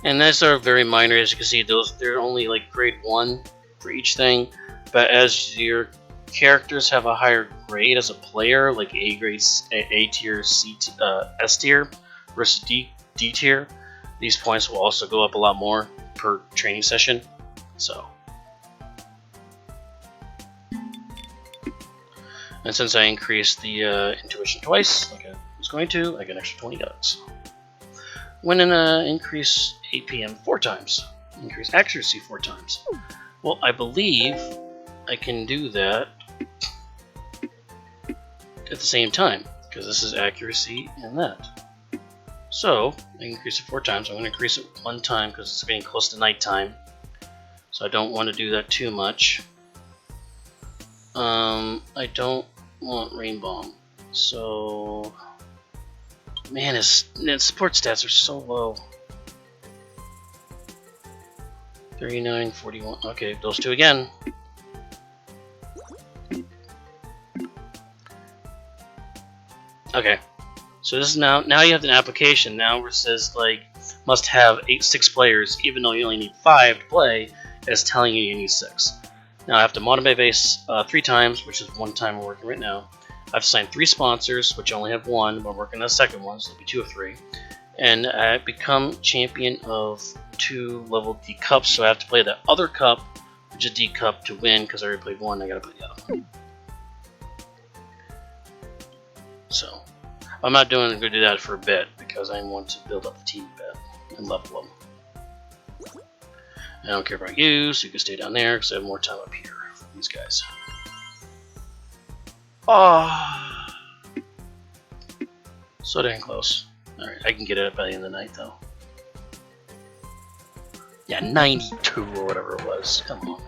and these are very minor, as you can see. They're only like grade 1 for each thing, but as your characters have a higher grade as a player, like A grade, A tier, S tier versus D tier, these points will also go up a lot more per training session. So, and since I increased the intuition twice, like I was going to, I get an extra 20 bucks. When increase APM 4 times, increase accuracy 4 times. Well, I believe I can do that at the same time, because this is accuracy and that. So I increase it 4 times. I'm going to increase it 1 time because it's getting close to nighttime, so I don't want to do that too much. I don't want Rain Bomb, so man, his support stats are so low. 39, 41. Okay, those two again. Okay, so this is now you have an application now where it says like must have 6 players, even though you only need 5 to play. It's telling you need 6. Now I have to modify base 3 times, which is 1 time we're working right now. I've signed 3 sponsors, which I only have 1, but I'm working on the second one, so it'll be 2 of 3. And I become champion of 2 level D cups, so I have to play the other cup, which is D cup, to win, because I already played 1, I gotta play the other one. So, I'm not going to do that for a bit, because I want to build up the team a bit and level them. I don't care about you, so you can stay down there, because I have more time up here for these guys. Oh, so dang close. Alright, I can get it by the end of the night, though. Yeah, 92 or whatever it was. Come on,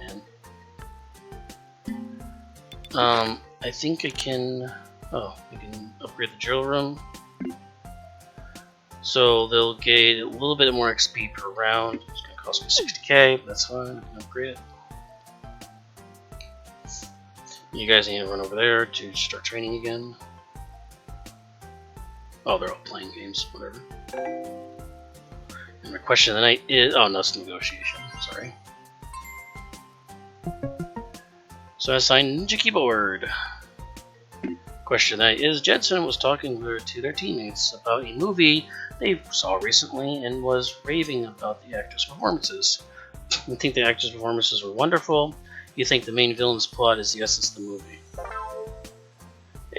man. I think I can... Oh, we can upgrade the drill room. So they'll gain a little bit more XP per round. It's going to cost me 60k, but that's fine. I can upgrade it. You guys need to run over there to start training again. Oh, they're all playing games, whatever. And my question of the night is... Oh, no, it's negotiation. Sorry. So I assigned Ninja Keyboard. Question of the night is, Jensen was talking to their teammates about a movie they saw recently and was raving about the actors' performances. You think the actors' performances were wonderful. You think the main villain's plot is the essence of the movie.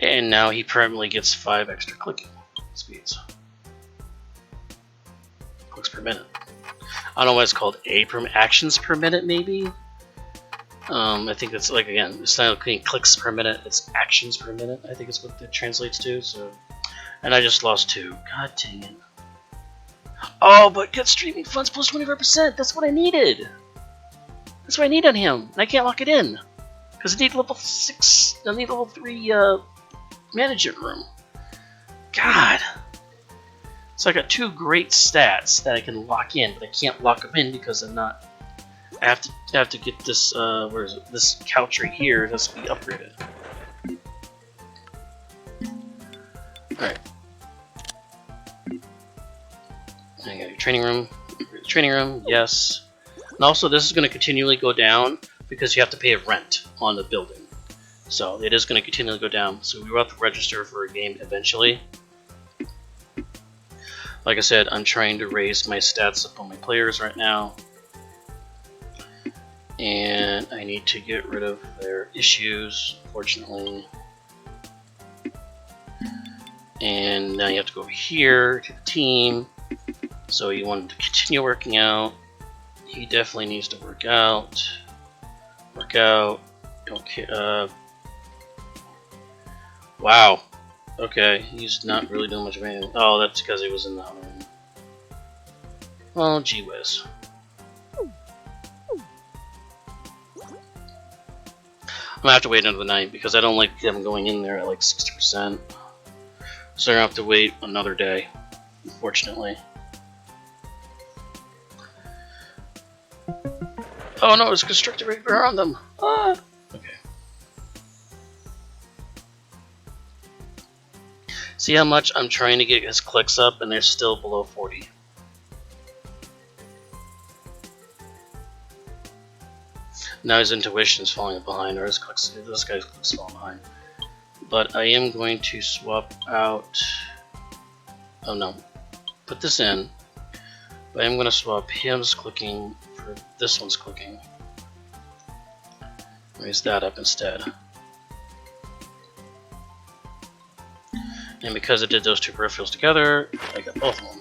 And now he permanently gets 5 extra clicking speeds. Clicks per minute. I don't know why it's called actions per minute, maybe? I think that's like, again, it's not looking clicks per minute, it's actions per minute. I think it's what that translates to. So, and I just lost 2. God dang it! Oh, but get streaming funds plus 25%. That's what I needed. That's what I need on him. And I can't lock it in because I need level 6. I need level 3 management room. God. So I got 2 great stats that I can lock in, but I can't lock them in because I'm not. I have to get this. Where is it? This couch right here. It has to be upgraded. All right. I got your training room. Training room, yes. And also, this is going to continually go down because you have to pay a rent on the building. So it is going to continually go down. So we will have to register for a game eventually. Like I said, I'm trying to raise my stats up on my players right now. And I need to get rid of their issues, unfortunately. And now you have to go over here to the team. So you want him to continue working out. He definitely needs to work out. Work out. Okay. Wow. Okay, he's not really doing much of anything. Oh, that's because he was in that room. Well, gee whiz. I'm gonna have to wait another night because I don't like them going in there at like 60%. So I'm gonna have to wait another day, unfortunately. Oh no, it's constructed right around them. Ah! Okay. See how much I'm trying to get his clicks up and they're still below 40. Now his intuition is falling behind, or his clicks, this guy's clicks falling behind. But I am going to swap out. Oh no, put this in. But I'm going to swap his clicking for this one's clicking. Raise that up instead. And because I did those 2 peripherals together, I got both of them.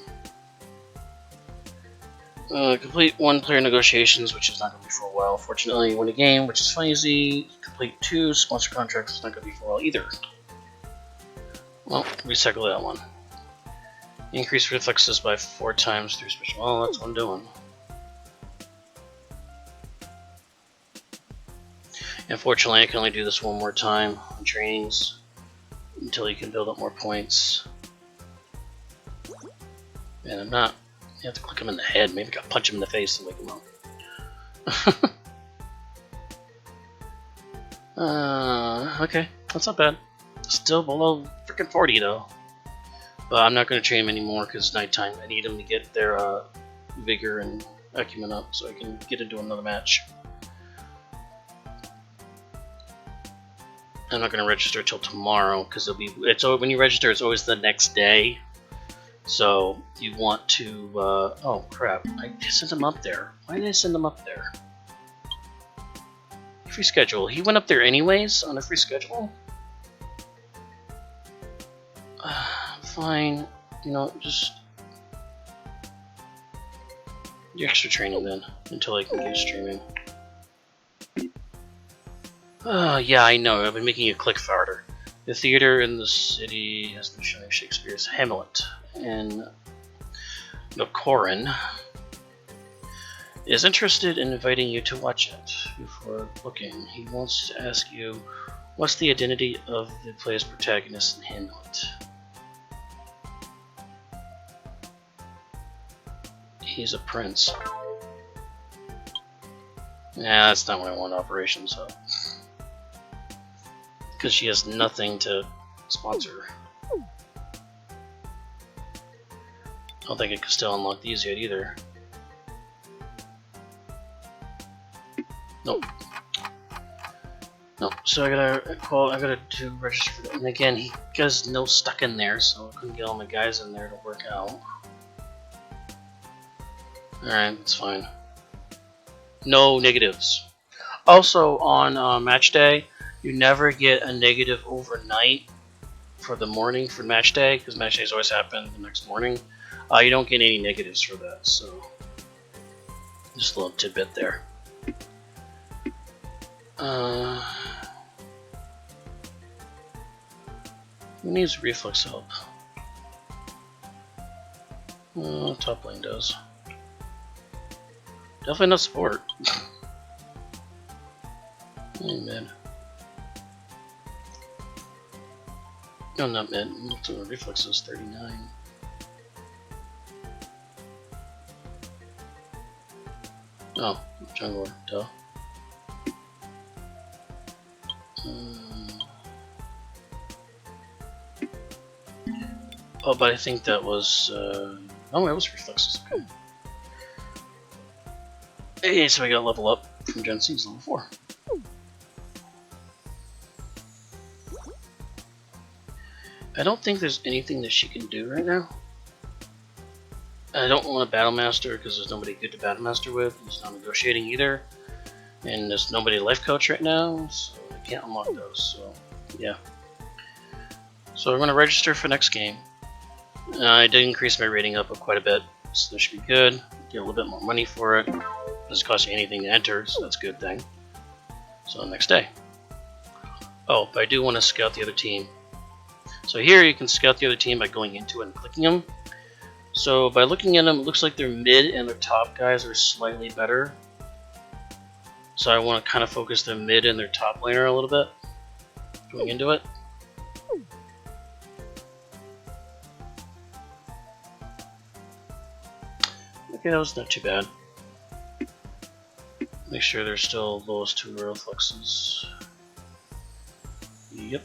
Complete 1 player negotiations, which is not going to be for a while. Fortunately, win a game, which is fun easy. Complete 2 sponsor contracts, which is not going to be for a while either. Well, recycle that one. Increase reflexes by 4 times through special. Well, that's what I'm doing. Unfortunately, I can only do this 1 more time on trainings until you can build up more points. And I'm not. You have to click him in the head. Maybe I gotta punch him in the face and wake him up. Okay, that's not bad. Still below freaking 40 though. But I'm not gonna train him anymore because it's nighttime. I need him to get their vigor and acumen up so I can get into another match. I'm not gonna register till tomorrow because when you register, it's always the next day. So you want to, oh crap, I sent him up there. Why did I send him up there? Free schedule. He went up there anyways on a free schedule? Fine. You know, just do extra training then until I can get streaming. Yeah, I know. I've been making a click farther. The theater in the city has been showing Shakespeare's Hamlet, and Corin is interested in inviting you to watch it. Before booking, he wants to ask you, what's the identity of the play's protagonist in Hamlet? He's a prince. Yeah, that's not what I want operations of. Because she has nothing to sponsor. I don't think I can still unlock these yet either. Nope. Nope. So I gotta do register for that. And again, he has no stuck in there, so I couldn't get all my guys in there to work out. Alright, that's fine. No negatives. Also, on match day, you never get a negative overnight for the morning for match day, because match days always happen the next morning. You don't get any negatives for that, so just a little tidbit there. Who needs reflex help? Top lane does. Definitely not support. Mid. No, not mid. Reflex is 39. Oh, jungler, duh. Oh, but I think that was, oh, it was reflexes, okay. Hey, so we got level up from Gen C's level 4. I don't think there's anything that she can do right now. I don't want a Battle Master because there's nobody good to Battle Master with. There's no negotiating either. And there's nobody life coach right now, so I can't unlock those, so yeah. So we're going to register for next game. I did increase my rating up quite a bit, so this should be good. Get a little bit more money for it. Doesn't cost you anything to enter, so that's a good thing. So next day. Oh, but I do want to scout the other team. So here you can scout the other team by going into it and clicking them. So by looking at them, it looks like their mid and their top guys are slightly better. So I want to kind of focus their mid and their top laner a little bit. Going into it. Okay, that was not too bad. Make sure they're still those 2 reflexes. Yep.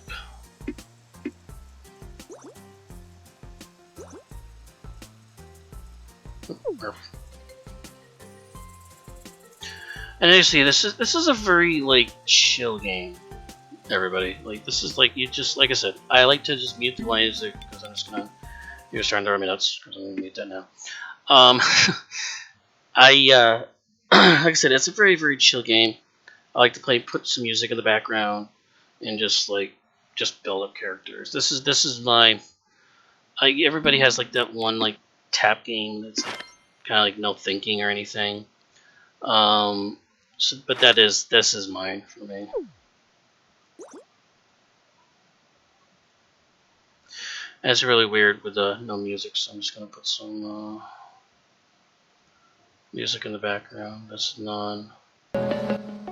And you see, this is a very like chill game, everybody. Like this is like you just like I said, I like to just mute the music because I'm just gonna. You're starting to drive me nuts because I'm gonna mute that now. I like I said, it's a very chill game. I like to put some music in the background, and just build up characters. This is my. Everybody has like that one like tap game that's like, kind of like no thinking or anything. But this is mine for me. And it's really weird with no music, so I'm just gonna put some music in the background. That's none. I'm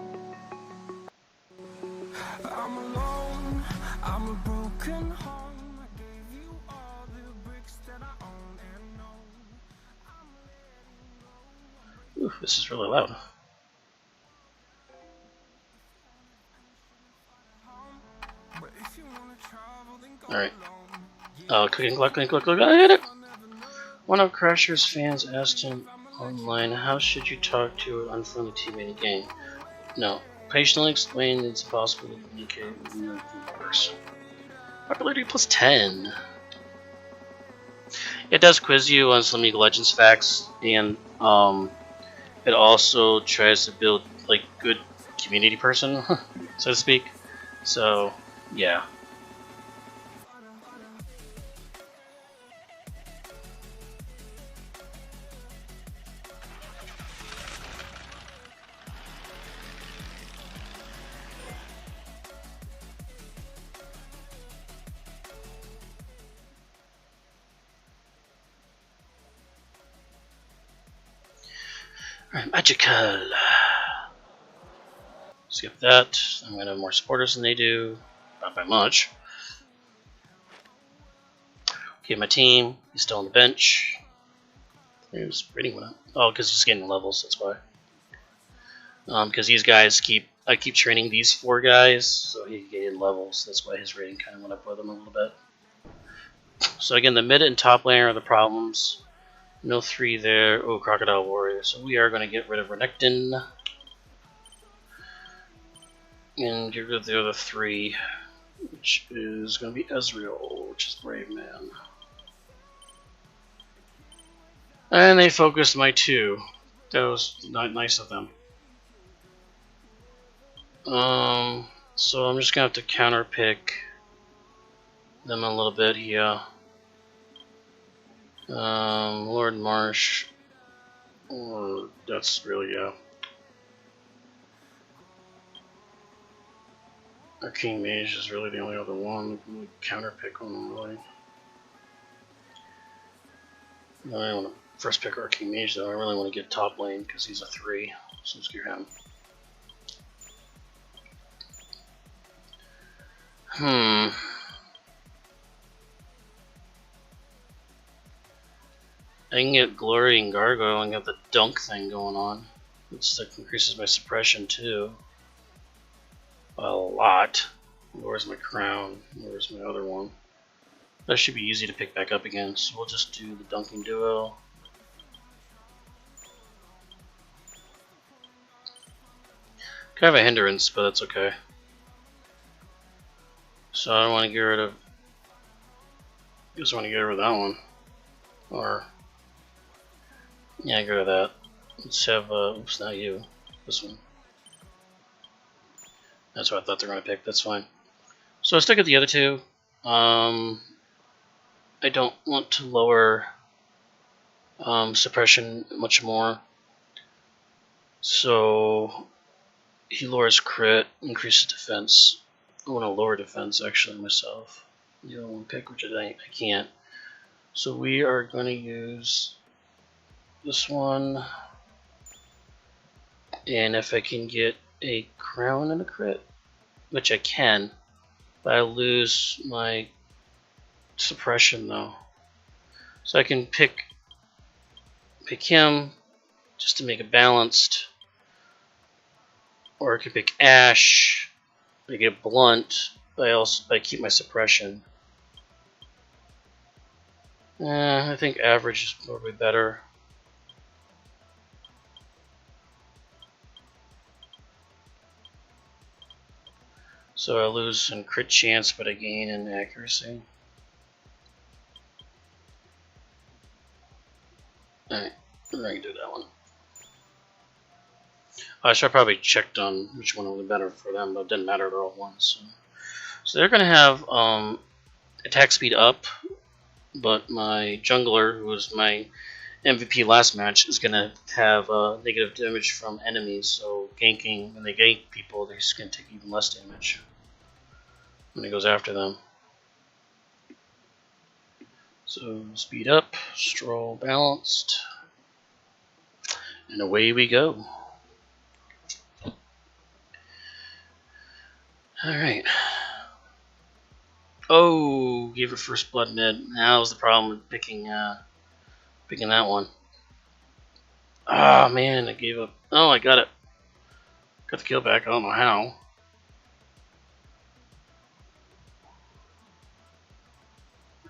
alone. I'm a broken home. I gave you all the bricks that I own and know. I'm letting go. Ooh, this is really loud. Alright. Clicking, I hit it! One of Crasher's fans asked him online, how should you talk to an unfriendly teammate in a game? No. Patiently explain it's possible to communicate with nothing worse. Popularity plus 10. It does quiz you on some League of Legends facts, and it also tries to build like good community person, so to speak. So, yeah. Alright, magical. Skip that. I'm gonna have more supporters than they do. Not by much. Okay, my team. He's still on the bench. His rating went up. Oh, because he's getting levels, that's why. Because these guys I keep training these 4 guys, so he gained levels. That's why his rating kind of went up with him a little bit. So again, the mid and top laner are the problems. No 3 there. Oh, Crocodile Warrior. So we are going to get rid of Renekton. And get rid of the other 3, which is going to be Ezreal, which is Brave Man. And they focused my 2. That was not nice of them. So I'm just going to have to counter pick them a little bit here. Lord Marsh. Or that's really, yeah. Arcane Mage is really the only other one. We counter pick on them, really. I don't want to first pick Arcane Mage, though. I really want to get top lane because he's a 3. So let's get him. I can get Glory and Gargoyle and get the dunk thing going on. Which like increases my suppression too. A lot. Where's my crown? Where's my other one? That should be easy to pick back up again, so we'll just do the dunking duo. Kind of a hindrance, but that's okay. So I don't want to get rid of. I just want to get rid of that one. Or. Yeah, get rid of that. Let's have. Oops, not you. This one. That's what I thought they were going to pick. That's fine. So I stick at the other two. I don't want to lower suppression much more. So he lowers crit, increases defense. I want to lower defense actually myself. The other one pick, which I can't. So we are going to use this one. And if I can get a crown and a crit, which I can, but I lose my suppression though. So I can pick him just to make it balanced, or I can pick Ash to get blunt, but I keep my suppression. I think average is probably better. So I lose in crit chance, but I gain in accuracy. Alright, we're going to do that one. I should have probably checked on which one would be better for them, but it didn't matter, they're all ones. So they're going to have attack speed up, but my jungler, who was my MVP last match, is going to have negative damage from enemies, so ganking, when they gank people, they're just going to take even less damage when it goes after them. So speed up, stroll balanced, and away we go. Alright. Oh, gave her first blood mid. That was the problem with picking that one. Ah, man, I gave up. Oh, I got it. Got the kill back. I don't know how.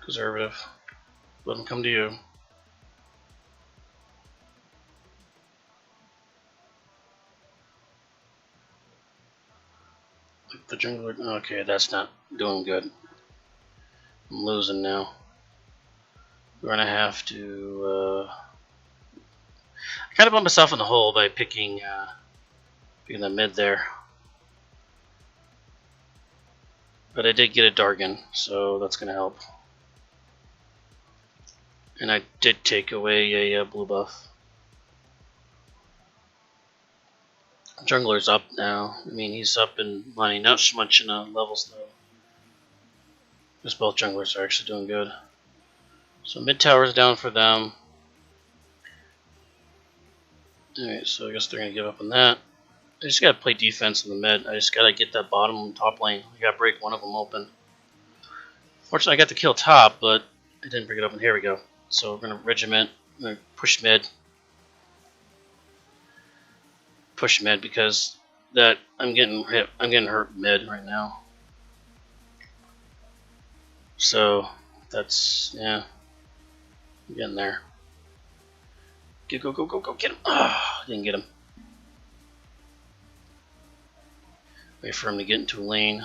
Conservative. Let him come to you. The jungler. Okay, that's not doing good. I'm losing now. We're gonna have to. I kind of put myself in the hole by picking the mid there. But I did get a Dargon, so that's gonna help. And I did take away a blue buff. Jungler's up now. I mean, he's up in money, not so much in levels though. Because both junglers are actually doing good. So mid tower's down for them. Alright, so I guess they're gonna give up on that. I just gotta play defense in the mid. I just gotta get that bottom and top lane. I gotta break one of them open. Fortunately, I got to kill top, but I didn't break it open. Here we go. So we're gonna regiment. I'm gonna push mid. Push mid because that I'm getting hit. I'm getting hurt mid right now. So that's I'm getting there. Go, go, go, go, get him! Ah, didn't get him. Wait for him to get into a lane.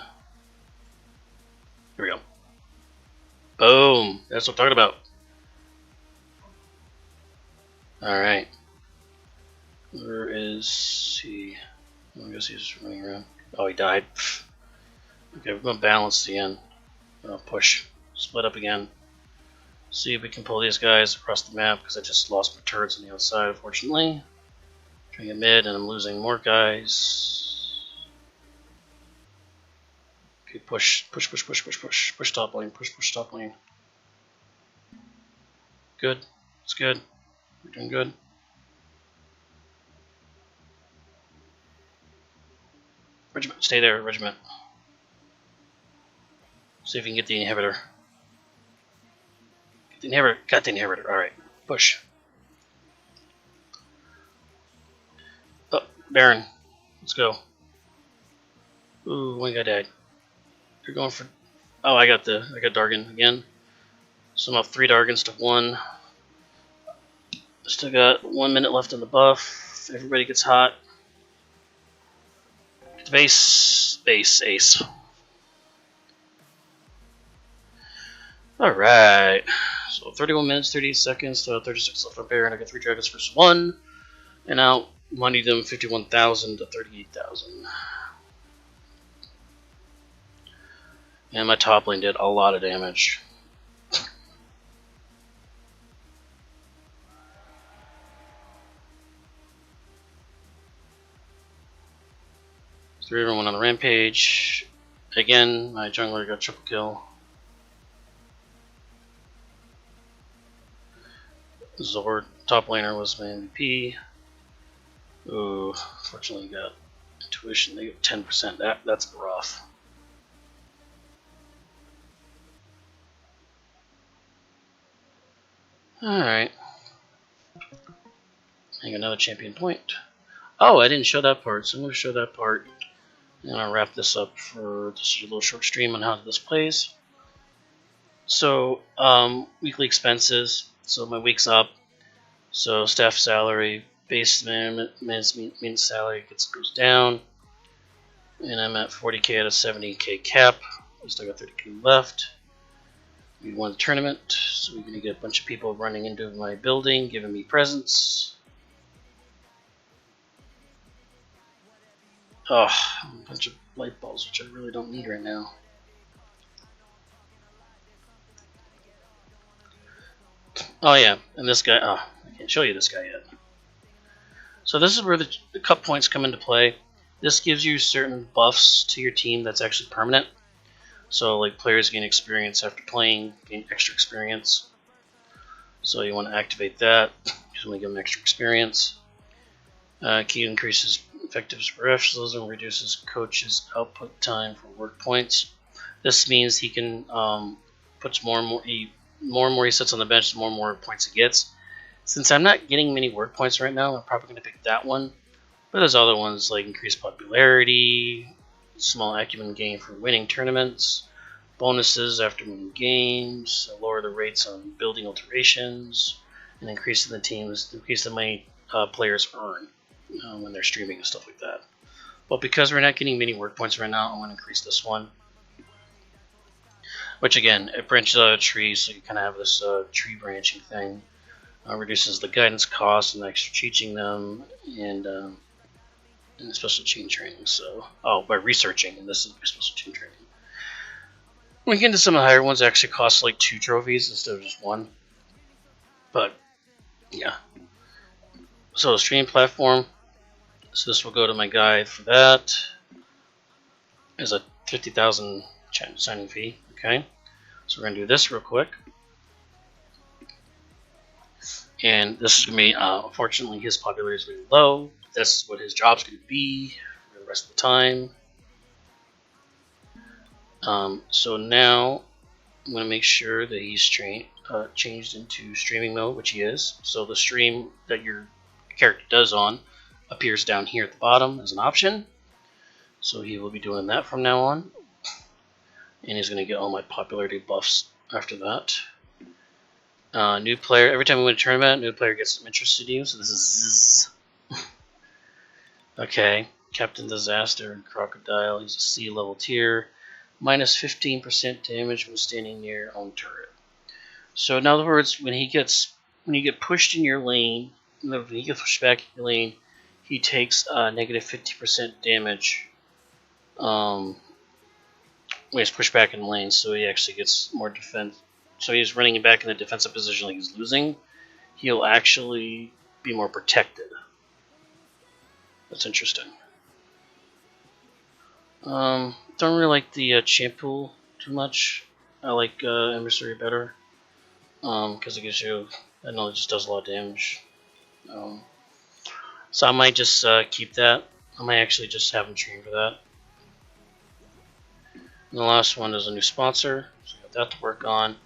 Here we go. Boom! That's what I'm talking about. Alright. Where is he? I guess he's just running around. Oh, he died. Okay, we're going to balance again. Push. Split up again. See if we can pull these guys across the map, because I just lost my turrets on the outside, unfortunately. Trying to get mid, and I'm losing more guys. Okay, push top lane, push top lane. Good, it's good. We're doing good. Regiment, stay there, Regiment. See if you can get the inhibitor. Get the inhibitor. Got the inhibitor. All right, push. Oh, Baron, let's go. Ooh, one guy died. You're going for. Oh, I got Dargan again. So I'm up 3 Dargans to 1. Still got 1 minute left in the buff. Everybody gets hot. Get the base, ace. Alright. So 31 minutes, 38 seconds, so 36 left on Baron. I got 3 dragons versus 1. And now money them 51,000 to 38,000. And my top lane did a lot of damage. Threw everyone on the rampage. Again, my jungler got triple kill. Zord, top laner, was my MVP. Ooh, fortunately got intuition. They got 10%. That's rough. Alright. I got another champion point. Oh, I didn't show that part, so I'm going to show that part. And I'll wrap this up for just a little short stream on how this plays. So, weekly expenses. So my week's up. So staff salary, base maintenance salary goes down. And I'm at 40k out of 70k cap. I still got 30k left. We won the tournament, so we're going to get a bunch of people running into my building, giving me presents. Oh, a bunch of light bulbs, which I really don't need right now. Oh yeah, and this guy, oh, I can't show you this guy yet. So this is where the cup points come into play. This gives you certain buffs to your team that's actually permanent. So like players gain experience after playing, gain extra experience. So you want to activate that, just want to give them extra experience. Key increases effectiveness for refs and reduces coach's output time for work points. This means he can puts more and more he sits on the bench, the more and more points he gets. Since I'm not getting many work points right now, I'm probably going to pick that one. But there's other ones like increased popularity, small acumen gain for winning tournaments, bonuses after winning games, lower the rates on building alterations, and increase the money players earn when they're streaming and stuff like that. But because we're not getting many work points right now, I'm going to increase this one. Which again, it branches out of trees, so you kind of have this tree branching thing. Reduces the guidance cost and extra teaching them, and special team training. So, by researching, and this is my special team training. When we get into some of the higher ones, it actually costs like 2 trophies instead of just 1. But yeah. So the stream platform. So this will go to my guide for that. Is a 50,000 signing fee. Okay. So we're gonna do this real quick. And this is going to be, unfortunately, his popularity is really low. This is what his job's going to be for the rest of the time. So now I'm going to make sure that he's changed into streaming mode, which he is. So the stream that your character does on appears down here at the bottom as an option. So he will be doing that from now on. And he's going to get all my popularity buffs after that. New player, every time we win a tournament, new player gets some interest in you, so this is zzz. Okay, Captain Disaster and Crocodile, he's a C level tier, minus 15% damage when standing near your own turret. So in other words, when you get pushed in your lane, when he gets pushed back in your lane, he takes negative 50% damage when he's pushed back in the lane, so he actually gets more defense. So he's running back in a defensive position like he's losing. He'll actually be more protected. That's interesting. Don't really like the champ pool too much. I like emissary better, because it gives you, I know it just does a lot of damage. So I might just keep that. I might actually just have him train for that. And the last one is a new sponsor, so you got that to work on.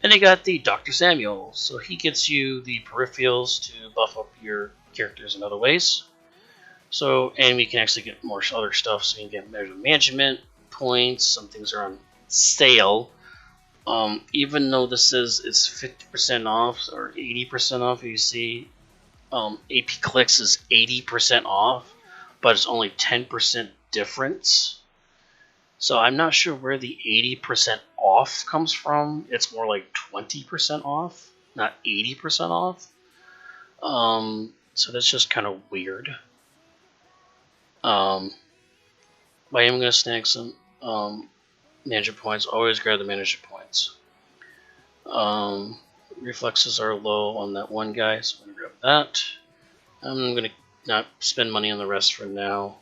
And you got the Dr. Samuel, so he gets you the peripherals to buff up your characters in other ways. So, and we can actually get more other stuff, so you can get measure management points. Some things are on sale. Even though this is 50% off or 80% off, you see AP clicks is 80% off, but it's only 10% difference. So I'm not sure where the 80% off comes from. It's more like 20% off, not 80% off. So that's just kind of weird. But I am going to snag some manager points. Always grab the manager points. Reflexes are low on that one guy, so I'm going to grab that. I'm going to not spend money on the rest for now.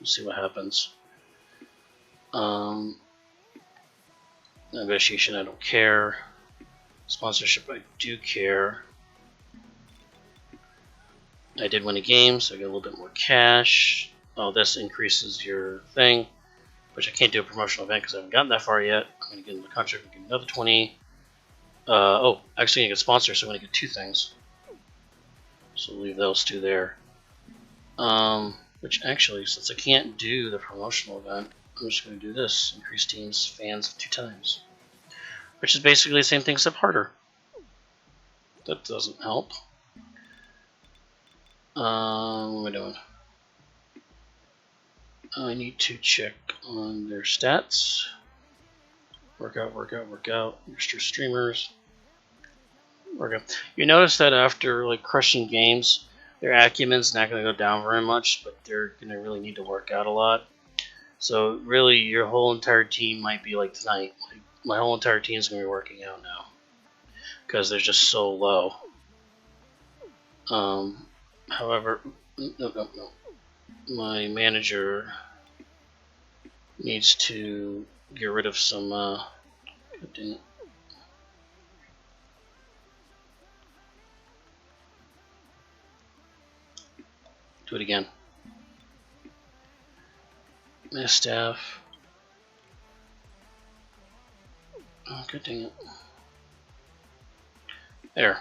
We'll see what happens. Negotiation, I don't care. Sponsorship, I do care. I did win a game, so I get a little bit more cash. Oh, this increases your thing, which I can't do a promotional event because I haven't gotten that far yet. I'm going to get into the contract and get another 20. Oh, actually, I get sponsor, so I'm going to get 2 things. So leave those 2 there. Which actually, since I can't do the promotional event, I'm just going to do this. Increase teams, fans 2 times. Which is basically the same thing except harder. That doesn't help. What am I doing? I need to check on their stats. Workout, workout, workout. Register streamers. Workout. You notice that after like crushing games, their acumen's not going to go down very much, but they're going to really need to work out a lot. So really, your whole entire team might be like tonight. Like, my whole entire team is going to be working out now because they're just so low. However, no. My manager needs to get rid of some. God dang it. Do it again. My staff. Oh, good dang it. There.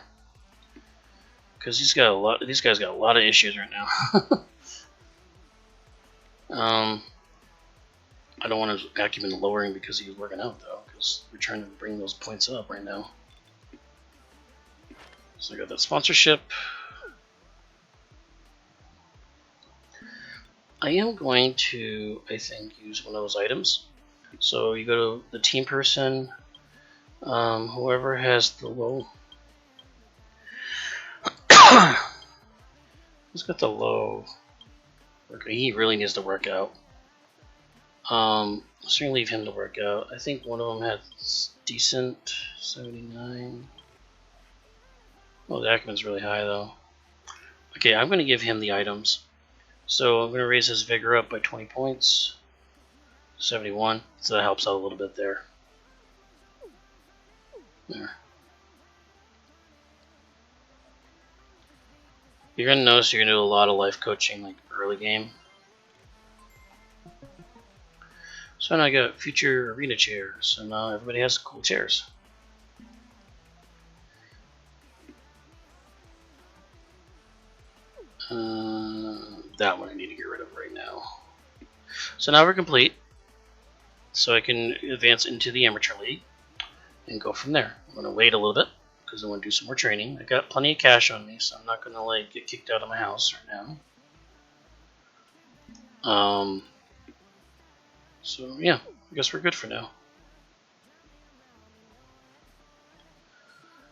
Because these guys got a lot of issues right now. I don't want his acumen lowering because he's working out though, because we're trying to bring those points up right now. So I got that sponsorship. I am going to, I think, use one of those items. So you go to the team person, whoever has the low. Who's got the low? He really needs to work out. Let's leave him to work out. I think one of them had decent 79. Oh, the acumen's really high though. Okay, I'm going to give him the items. So I'm going to raise his vigor up by 20 points. 71. So that helps out a little bit there. There. You're going to notice you're going to do a lot of life coaching like early game. So now I got future arena chairs, and now everybody has cool chairs. That one I need to get rid of right now. So now we're complete. So I can advance into the amateur league and go from there. I'm going to wait a little bit because I want to do some more training. I got plenty of cash on me, so I'm not going to like get kicked out of my house right now. So yeah, I guess we're good for now.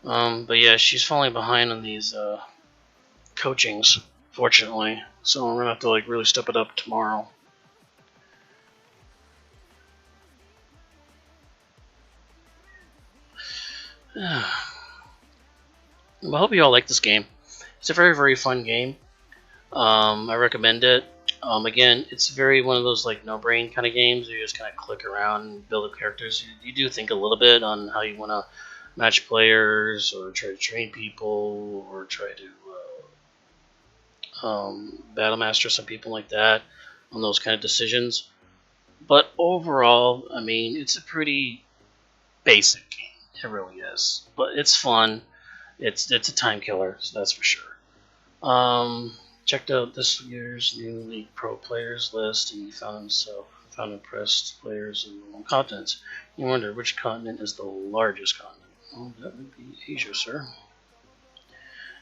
But yeah, she's falling behind on these coachings, fortunately. So I'm gonna have to like really step it up tomorrow. I hope you all like this game. It's a very, very fun game. I recommend it. Again, it's very one of those like no-brain kind of games. You just kind of click around and build up characters. You do think a little bit on how you want to match players, or try to train people, or try to battle master some people like that on those kind of decisions. But overall, I mean, it's a pretty basic game. It really is, but it's fun. It's a time killer, so that's for sure. Checked out this year's new League Pro players list, and he found impressed players in the continents. You wonder which continent is the largest continent. Oh, that would be Asia, sir.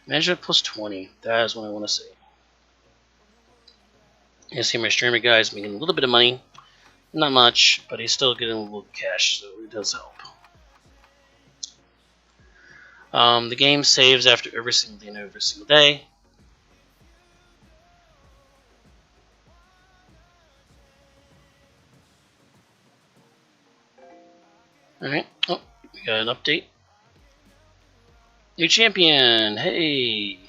Management plus 20. That is what I want to see. You see my streamer guy is making a little bit of money. Not much, but he's still getting a little cash, so it does help. The game saves after every single day. Alright, oh, we got an update. New champion, hey!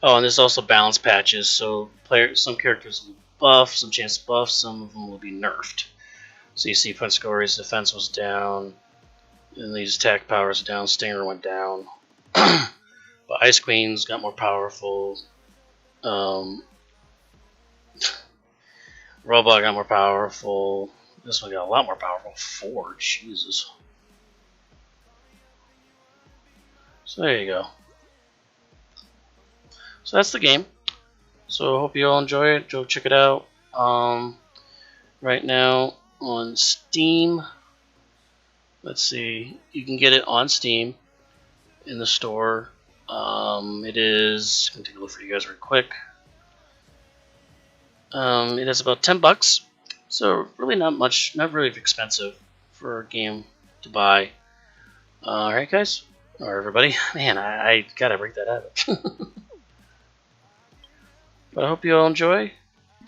Oh, and there's also balance patches, so some characters will buff, some chance to buff, some of them will be nerfed. So you see Punchgory's defense was down, and these attack powers down, Stinger went down. But Ice Queen's got more powerful. Robot got more powerful. This one got a lot more powerful. 4, Jesus. So there you go. So that's the game. So I hope you all enjoy it. Go check it out. Right now on Steam. Let's see. You can get it on Steam in the store. It is. I'm gonna take a look for you guys real quick. It is about $10. So really not much, not really expensive for a game to buy. Alright guys, or everybody, man, I gotta break that habit. But I hope you all enjoy,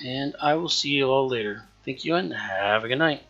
and I will see you all later. Thank you and have a good night.